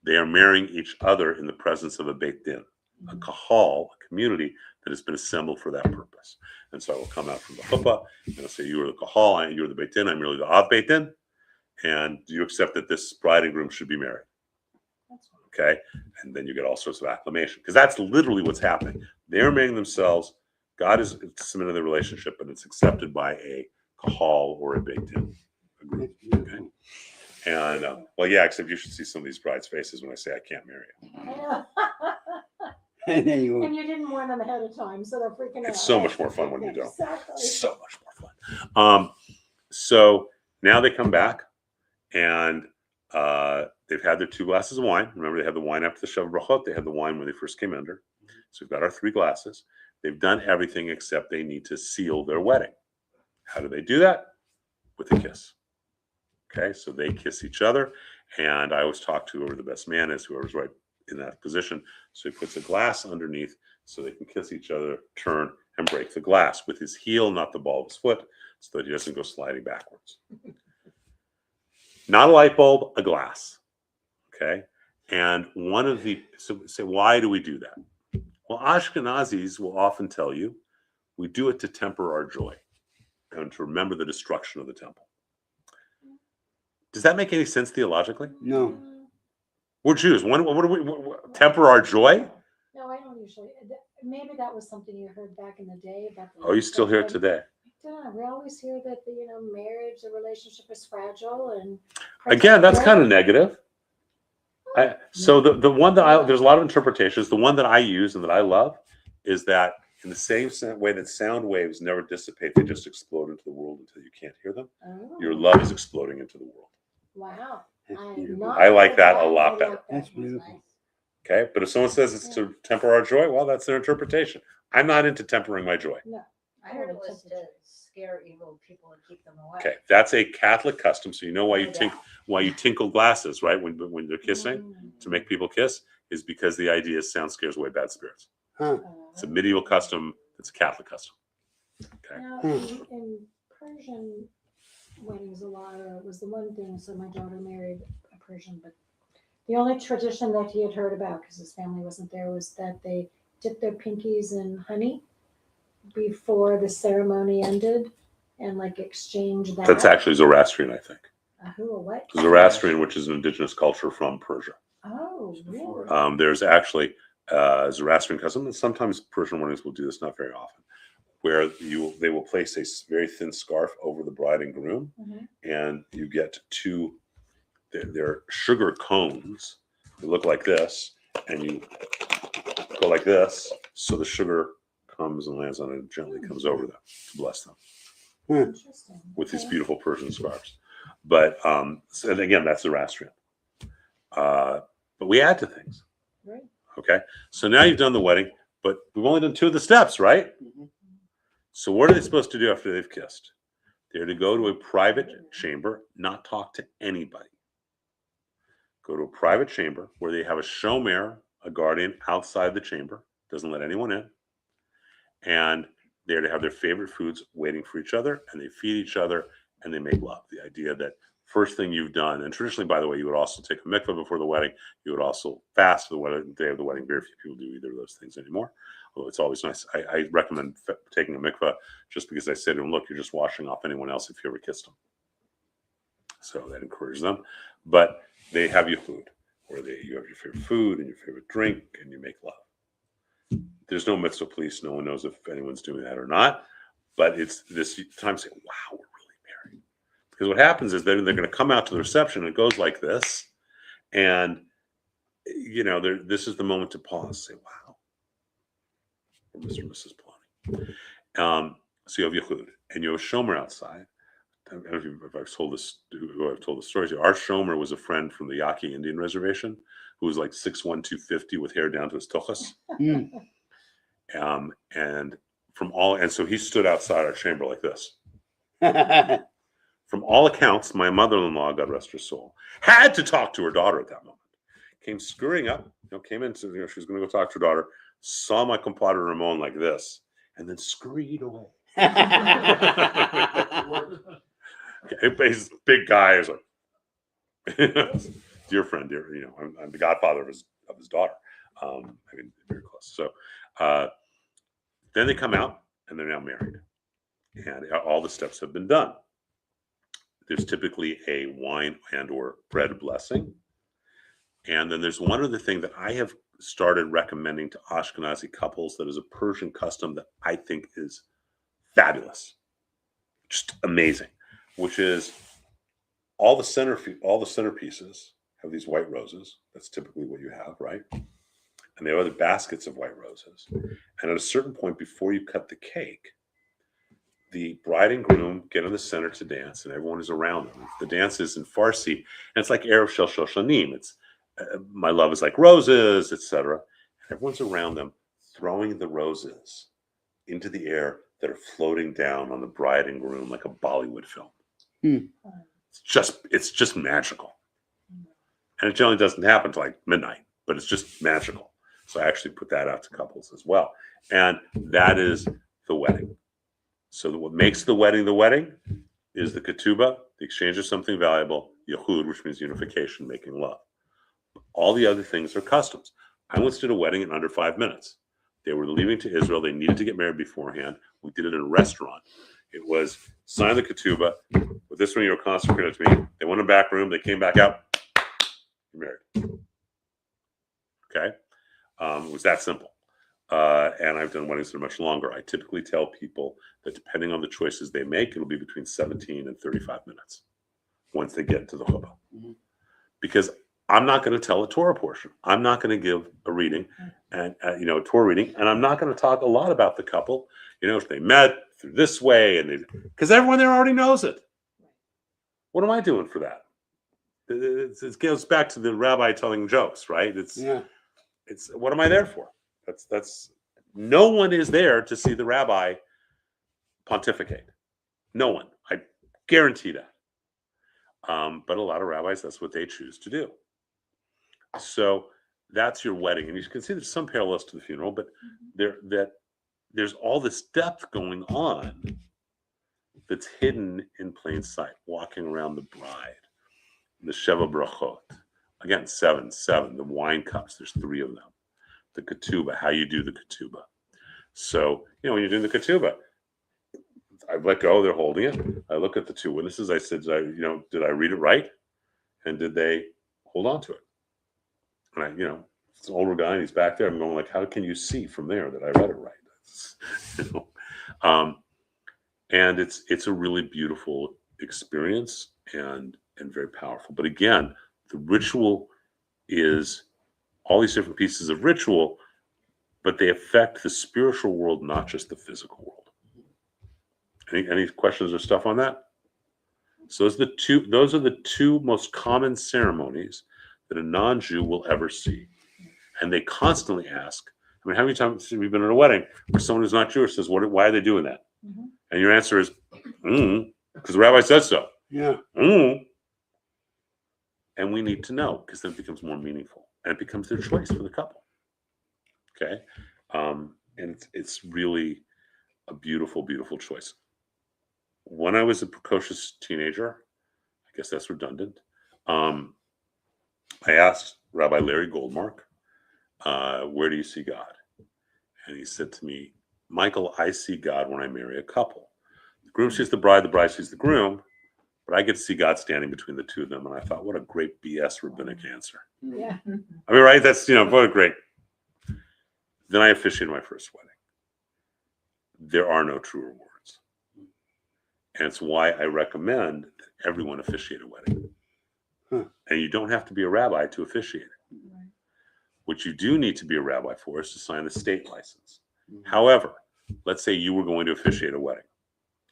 They are marrying each other in the presence of a Beit Din, a kahal, a community that has been assembled for that purpose. And so I will come out from the chuppah and I'll say, you are the kahal, and you are the Beit Din, I'm merely the Av Beit Din. And do you accept that this bride and groom should be married? Okay. And then you get all sorts of acclamation because that's literally what's happening. They're marrying themselves. God is cementing the relationship, and it's accepted by a kahal or a Beit Din. Okay. And well, yeah, except you should see some of these brides' faces when I say I can't marry you. And then you And you didn't warn them ahead of time, so they're freaking out. It's so much more fun when you don't. Exactly. So much more fun. So now they come back and they've had their 2 glasses of wine. Remember, they had the wine after the Shav Brachot. They had the wine when they first came under. So we've got our 3 glasses. They've done everything except they need to seal their wedding. How do they do that? With a kiss. Okay, so they kiss each other. And I always talk to whoever the best man is, whoever's right in that position. So he puts a glass underneath so they can kiss each other, turn, and break the glass with his heel, not the ball of his foot, so that he doesn't go sliding backwards. Not a light bulb, a glass. Okay. And one of the, so why do we do that? Well, Ashkenazis will often tell you we do it to temper our joy and to remember the destruction of the temple. Does that make any sense theologically? no. We're Jews. What do we temper our joy? No, I don't usually. Maybe that was something you heard back in the day about. Oh, you still hear it today? Yeah, we always hear that marriage, the relationship is fragile, and Again, that's kind of negative. So the one that there's a lot of interpretations. The one that I use and that I love is that in the same way that sound waves never dissipate, they just explode into the world until you can't hear them. Oh, Your love is exploding into the world. wow. That's I beautiful. not I like heard that a I lot like better. that. That's beautiful. Okay, but if someone says it's to temper our joy, well, that's their interpretation. I'm not into tempering my joy. I heard it was to scare evil people and keep them away. Okay, that's a Catholic custom. So you know why you tinkle glasses, right? When they're kissing to make people kiss is because the idea is sound scares away bad spirits. Huh. It's a medieval custom. It's a Catholic custom. Okay. Now, in Persian weddings, a lot of it was the one thing. So my daughter married a Persian, but the only tradition that he had heard about, because his family wasn't there, was that they dipped their pinkies in honey before the ceremony ended and like exchange that. That's actually Zoroastrian, I think. Who or what? Zoroastrian, which is an indigenous culture from Persia. Oh, really? There's actually Zoroastrian custom, and sometimes Persian weddings will do this, not very often, where they will place a very thin scarf over the bride and groom, and you get 2. They're sugar cones. They look like this, and you go like this, so the sugar comes and lands on it and gently comes over them to bless them Interesting. with these beautiful Persian scarves. But so again, that's Zoroastrian. But we add to things. Right. Okay, so now you've done the wedding, but we've only done 2 of the steps, right? So what are they supposed to do after they've kissed? They're to go to a private chamber, not talk to anybody. Go to a private chamber where they have a shomer, a guardian outside the chamber, doesn't let anyone in. And they're to have their favorite foods waiting for each other, and they feed each other, and they make love. The idea that first thing you've done, and traditionally, by the way, you would also take a mikvah before the wedding. You would also fast for the day of the wedding. Very few people do either of those things anymore. Although it's always nice. I recommend taking a mikvah just because I say to them, look, you're just washing off anyone else if you ever kissed them. So that encourages them. But they have your food, or you have your favorite food and your favorite drink, and you make love. There's no mitzvah police. No one knows if anyone's doing that or not. But it's this time to say, wow, we're really married. Because what happens is they're going to come out to the reception, and it goes like this. And, this is the moment to pause, say, wow, we're Mr. and Mrs. Polani. So you have your food, and you have a shomer outside. I don't know if I've told the story to you. Our shomer was a friend from the Yaqui Indian Reservation who was like 6'1", 250 with hair down to his tochas. And so he stood outside our chamber like this. From all accounts, my mother-in-law, God rest her soul, had to talk to her daughter at that moment. Came scurrying up, came in, she was going to go talk to her daughter, saw my compadre Ramon like this, and then scurried away. He's a big guy. He's like, dear friend, I'm the godfather of his daughter. Very close. So then they come out, and they're now married, and all the steps have been done. There's typically a wine and or bread blessing, and then there's one other thing that I have started recommending to Ashkenazi couples that is a Persian custom that I think is fabulous, just amazing, which is all the centerpieces have these white roses. That's typically what you have, right? and they have other baskets of white roses. And at a certain point before you cut the cake, the bride and groom get in the center to dance, and everyone is around them. The dance is in Farsi, and it's like Erev Shel Shoshanim. It's my love is like roses, etc. Everyone's around them, throwing the roses into the air that are floating down on the bride and groom like a Bollywood film. It's just magical, and it generally doesn't happen until like midnight, but it's just magical. So I actually put that out to couples as well, and that is the wedding. So what makes the wedding is the ketubah, the exchange of something valuable, yahud, which means unification, making love. All the other things are customs. I once did a wedding in under 5 minutes. They were leaving to Israel. They needed to get married beforehand. We did it in a restaurant. It was sign the ketubah. With this one, you were consecrated to me. They went in the back room. They came back out. You're married. Okay? It was that simple. And I've done weddings that are much longer. I typically tell people that depending on the choices they make, it'll be between 17 and 35 minutes once they get to the chuppah. Because I'm not going to tell a Torah portion. I'm not going to give a reading and a Torah reading, and I'm not going to talk a lot about the couple. If they met through this way, and because everyone there already knows it. What am I doing for that? It goes back to the rabbi telling jokes, right? It's what am I there for? That's no one is there to see the rabbi pontificate. No one. I guarantee that. But a lot of rabbis, that's what they choose to do. So that's your wedding, and you can see there's some parallels to the funeral, but there's all this depth going on that's hidden in plain sight. Walking around the bride, the Sheva Brachot, again 7, the wine cups. There's 3 of them. The ketubah, how you do the ketubah. So, when you're doing the ketubah, I let go, they're holding it. I look at the 2 witnesses. I said, did I read it right? And did they hold on to it? And I, it's an older guy and he's back there. I'm going like, how can you see from there that I read it right? And it's a really beautiful experience and very powerful. But again, the ritual is all these different pieces of ritual, but they affect the spiritual world, not just the physical world. Any questions or stuff on that? So those are the 2 most common ceremonies that a non-Jew will ever see. And they constantly ask, how many times have we been at a wedding where someone who's not Jewish says, why are they doing that? Mm-hmm. And your answer is, because the rabbi said so. Yeah. And we need to know, because then it becomes more meaningful. And it becomes their choice for the couple. Okay? And it's really a beautiful, beautiful choice. When I was a precocious teenager, I guess that's redundant, I asked Rabbi Larry Goldmark, where do you see God? And he said to me, Michael, I see God when I marry a couple. The groom sees the bride sees the groom, but I get to see God standing between the 2 of them. And I thought, what a great BS rabbinic answer. Yeah. I mean, right? That's, what a great. Then I officiated my first wedding. There are no truer words. And it's why I recommend that everyone officiate a wedding. And you don't have to be a rabbi to officiate it. Right. What you do need to be a rabbi for is to sign the state license. However, let's say you were going to officiate a wedding.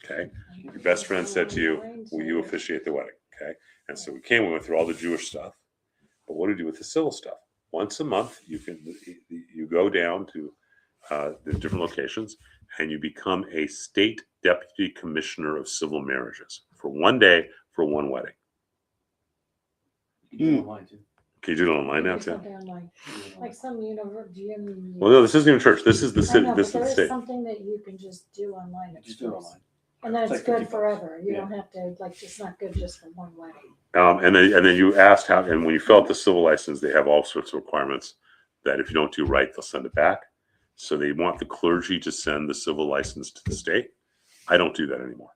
Okay. Your best friend said to you, will you officiate the wedding? Okay. And so we went through all the Jewish stuff. But what do you do with the civil stuff? Once a month, you go down to the different locations and you become a state deputy commissioner of civil marriages for 1 day for 1 wedding. You can do it online too. Can you do it online now too? Something online. Like some university. Well, no, this isn't even church. This is the city. This is the there state. is something that you can just do online. Just do it online. And then it's like good $50. forever. You Yeah. don't have to it's not good just for 1 wedding. And then you asked how, and when you fill out the civil license, they have all sorts of requirements that if you don't do right, they'll send it back. So they want the clergy to send the civil license to the state. I don't do that anymore.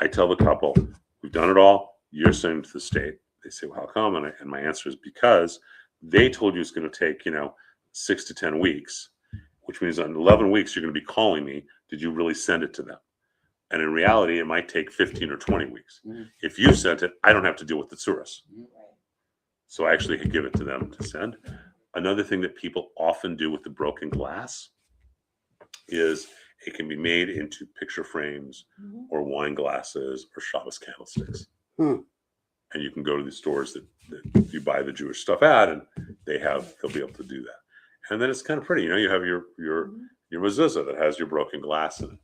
I tell the couple, we've done it all. You're sending it to the state. They say, well, how come? And my answer is because they told you it's going to take, 6 to 10 weeks, which means in 11 weeks, you're going to be calling me. Did you really send it to them? And in reality, it might take 15 or 20 weeks. Mm-hmm. If you sent it, I don't have to deal with the tsuras. Mm-hmm. So I actually could give it to them to send. Another thing that people often do with the broken glass is it can be made into picture frames Mhm. or wine glasses or Shabbos candlesticks. Hmm. And you can go to the stores that you buy the Jewish stuff at, and they'll be able to do that. And then it's kind of pretty, you know. You have your Mhm. mezuzah that has your broken glass in it,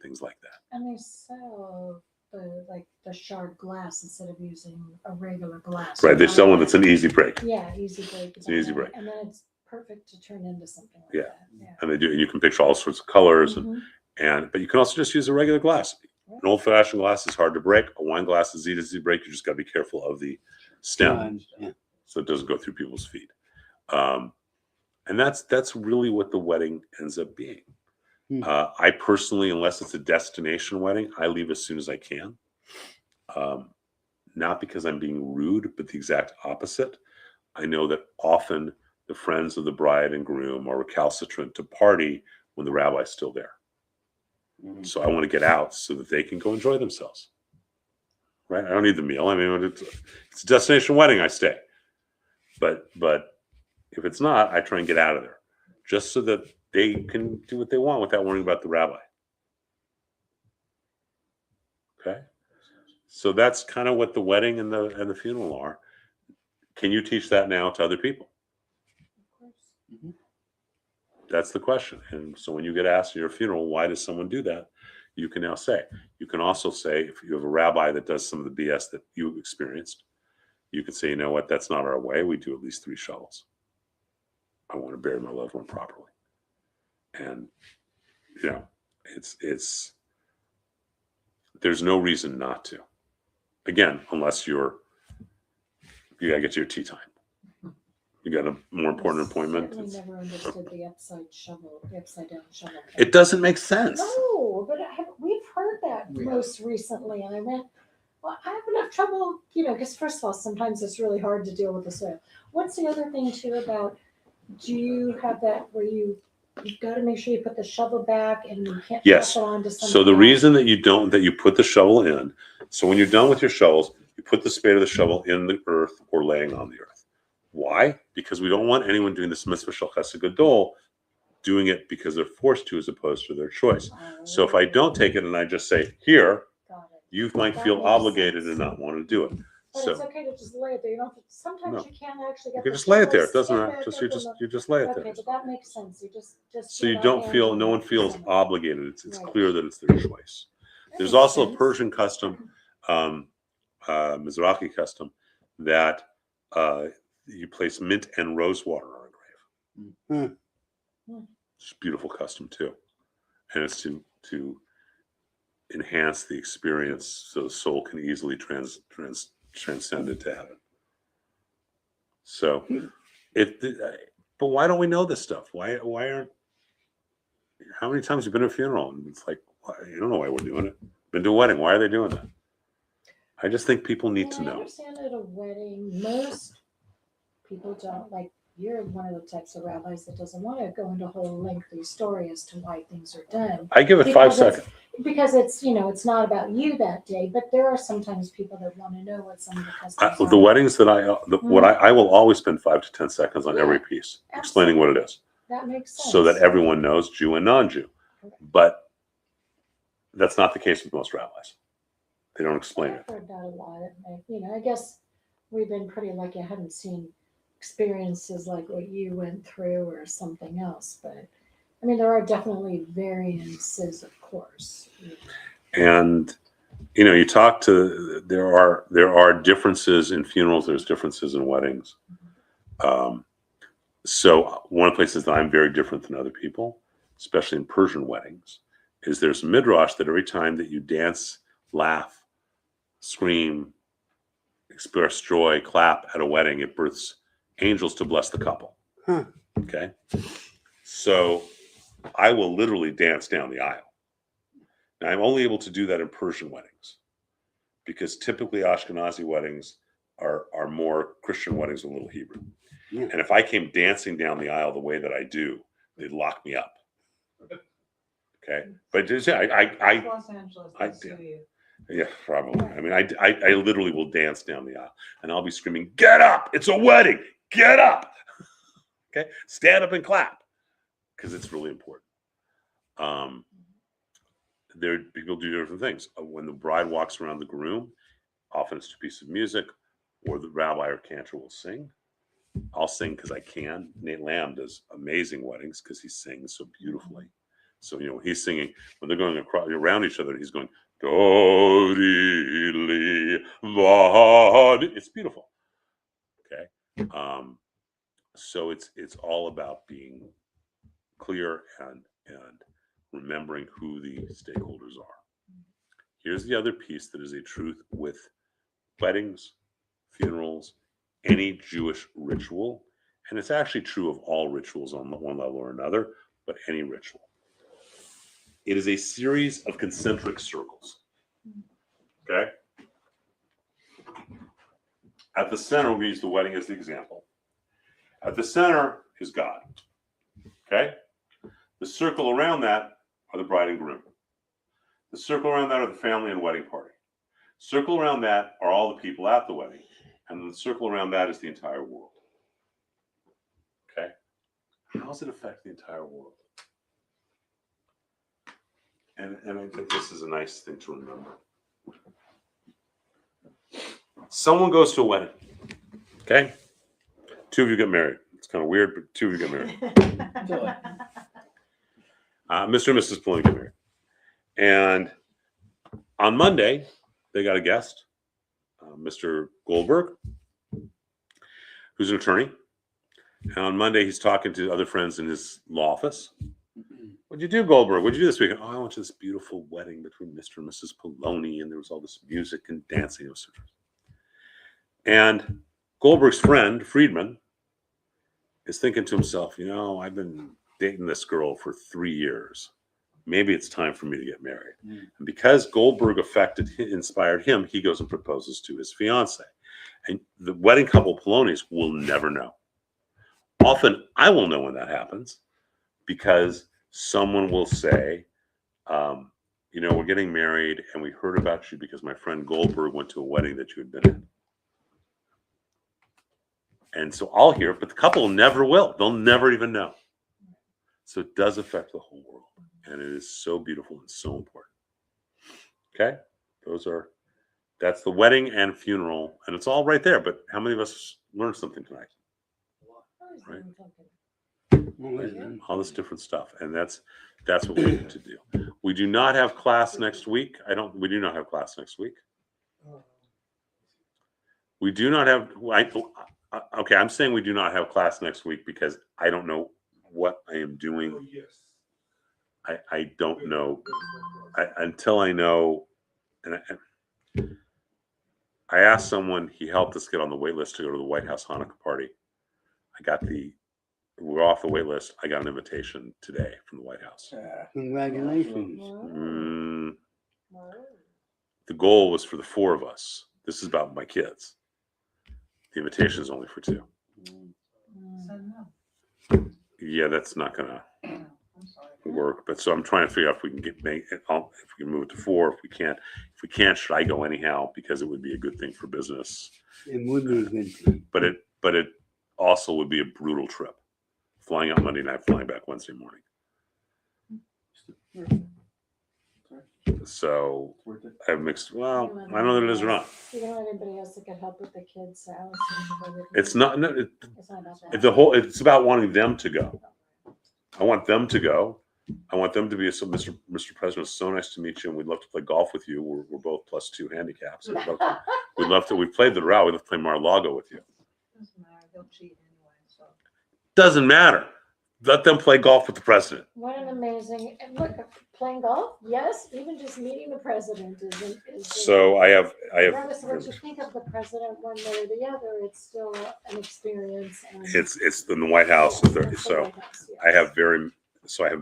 things like that. And they sell the shard glass instead of using a regular glass. Right? They You sell buy one that's an easy break, Yeah, easy break. It's an easy break. And then it's perfect to turn into something like Yeah. that. Yeah. and they do. And you can picture all sorts of colors, Mhm. but you can also just use a regular glass. An old-fashioned glass is hard to break. A wine glass is easy to break. You just got to be careful of the stem, Yeah. so it doesn't go through people's feet. And that's really what the wedding ends up being. Hmm. I personally, unless it's a destination wedding, I leave as soon as I can. Not because I'm being rude, but the exact opposite. I know that often the friends of the bride and groom are recalcitrant to party when the rabbi's still there. Mhm. So I want to get out so that they can go enjoy themselves. Right? I don't need the meal. I mean, it's a destination wedding, I stay. But if it's not, I try and get out of there, just so that they can do what they want without worrying about the rabbi. Okay? So that's kind of what the wedding and the funeral are. Can you teach that now to other people? Of course. Mhm. That's the question. And so when you get asked at your funeral, why does someone do that? You can now say. You can also say, if you have a rabbi that does some of the BS that you experienced, you can say, you know what, that's not our way. We do at least 3 shovels. I want to bury my loved one properly. And, you know, it's there's no reason not to. Again, unless you gotta get to your tea time. You got a more important appointment. I certainly never understood the upside down shovel. It doesn't make sense. No, but we've heard that most recently, and I went, well, I have enough trouble, because first of all, sometimes it's really hard to deal with the soil. What's the other thing too about, do you have that where you've got to make sure you put the shovel back and you can't Yes. pass it on to somebody So the else? reason that you put the shovel in, so when you're done with your shovels, you put the spade or the shovel in the earth or laying on the earth. Why? Because we don't want anyone doing this mitzvah shel chesed gadol doing it because they're forced to as opposed to their choice. So if I don't take it and I just say, here, Got it. you might That feel makes obligated sense. and not want to do it. But it's So okay to just lay it there. You don't. Sometimes No. you can't actually you get can the just lay it shovel, there. It doesn't skip matter. it, Just open the- you just lay it Okay, there. but that makes sense. You just So you you're don't not feel, handing no one it to feels somebody. obligated. It's Right. clear that it's their choice. That There's makes also a sense. Persian custom, Mizrahi custom, that you place mint and rose water on a grave. Hmm. It's a beautiful custom too, and it's to enhance the experience so the soul can easily transcend into heaven. So, but why don't we know this stuff? Why aren't? How many times have you been to a funeral and it's like, you don't know why we're doing it? Been to a wedding. Why are they doing that? I just think people need to I know. understand at a wedding, most people don't like. You're one of the types of rabbis that doesn't want to go into a whole lengthy story as to why things are done. I give it 5 Because it's- seconds. Because it's not about you that day, but there are sometimes people that want to know what some of the customs are. The weddings that I will always spend 5 to 10 seconds on every piece, explaining what it is, That makes sense. so that everyone knows, Jew and non-Jew. But that's not the case with most rabbis. They don't explain it. I've heard that a lot. I guess we've been pretty lucky. I haven't seen experiences like what you went through or something else, but I mean, there are definitely variances, of course. And you talk to there are differences in funerals. There's differences in weddings. So one of the places that I'm very different than other people, especially in Persian weddings, is there's a midrash that every time that you dance, laugh, scream, express joy, clap at a wedding, it births angels to bless the couple. Huh. Okay. So I will literally dance down the aisle. Now I'm only able to do that in Persian weddings because typically Ashkenazi weddings are more Christian weddings with a little Hebrew. Yeah. And if I came dancing down the aisle the way that I do, they'd lock me up. Okay. But just, yeah, I Los Angeles, I they sue you. yeah, probably. I mean, I literally will dance down the aisle and I'll be screaming, "Get up! It's a wedding! Get up!" Okay, stand up and clap because it's really important. There, people do different things. When the bride walks around the groom, often it's a piece of music, or the rabbi or cantor will sing. I'll sing because I can. Nate Lamb does amazing weddings because he sings so beautifully. So, you know, he's singing when they're going across around each other, he's going, do, re, li, va, di. It's beautiful. Okay. So it's all about being clear and remembering who the stakeholders are. Here's the other piece that is a truth with weddings, funerals, any Jewish ritual, and it's actually true of all rituals on one level or another, but any ritual. It is a series of concentric circles. Okay? At the center, we use the wedding as the example. At the center is God. Okay? The circle around that are the bride and groom. The circle around that are the family and wedding party. Circle around that are all the people at the wedding. And the circle around that is the entire world. Okay? How does it affect the entire world? And I think this is a nice thing to remember. Someone goes to a wedding. Okay? Two of you get married. It's kind of weird, but two of you get married. Mr. and Mrs. Pullen get married. And on Monday, they got a guest, Mr. Goldberg, who's an attorney. And on Monday, he's talking to other friends in his law office. What'd you do, Goldberg? What'd you do this weekend? Oh, I went to this beautiful wedding between Mr. and Mrs. Poloni, and there was all this music and dancing. And Goldberg's friend, Friedman, is thinking to himself, you know, I've been dating this girl for 3 years. Maybe it's time for me to get married. And because Goldberg inspired him, he goes and proposes to his fiance. And the wedding couple Poloni's will never know. Often I will know when that happens because someone will say, you know, we're getting married and we heard about you because my friend Goldberg went to a wedding that you had been in. And so I'll hear it, but the couple never will. They'll never even know. So it does affect the whole world. And it is so beautiful and so important. Okay? That's the wedding and funeral. And it's all right there. But how many of us learned something tonight? Right? All this different stuff. And that's what we need to do. We do not have class next week. We do not have class next week. We do not have, okay, I'm saying we do not have class next week because I don't know what I am doing. Oh, yes. I don't know until I know. And I asked someone, he helped us get on the wait list to go to the White House Hanukkah party. We're off the wait list. I got an invitation today from the White House. Congratulations. The goal was for the 4 of us. This is about my kids. The invitation is only for 2. So no, Yeah, that's not gonna I'm sorry. work. But so I'm trying to figure out if we can if we can move it to 4. If we can't, should I go anyhow? Because it would be a good thing for business. It would be a good thing. But it also would be a brutal trip. Flying out Monday night, flying back Wednesday morning. So I have mixed. Well, I don't know that it is or not. You don't have anybody else that could help with the kids, Allison? It's not. No, It's not about that. It's about wanting them to go. I want them to go. I want them to be so. Mr. President, it's so nice to meet you, and we'd love to play golf with you. We're both +2 handicaps. We'd love to. We've played the route. We'd love to play Mar-a-Lago with you. Doesn't matter, they'll cheat anyway, so. Doesn't matter. Let them play golf with the president. What an amazing, and look, playing golf, yes, even just meeting the president is. So I have. Regardless of what you think of the president, one way or the other, it's still an experience. And It's in the White House. It's the So White House, yes. I have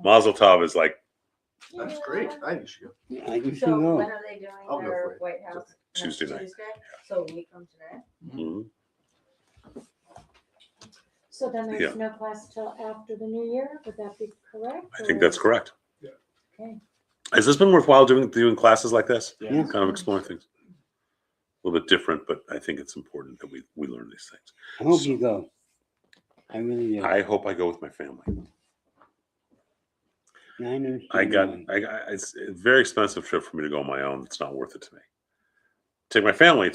Mazel Tov is like That's great. I think you should go. Yeah, you should So go. when are they doing I'll go for their it. White House? Next Tuesday night. So a week from today? mhm. So then there's no class till after the new year, would that be correct? I think that's correct. Okay. Has this been worthwhile doing classes like this? Yeah. Kind of exploring things. A little bit different, but I think it's important that we learn these things. I hope you go. I really do. I hope I go with my family. Yeah, I know. I got it's a very expensive trip for me to go on my own. It's not worth it to me. Take my family.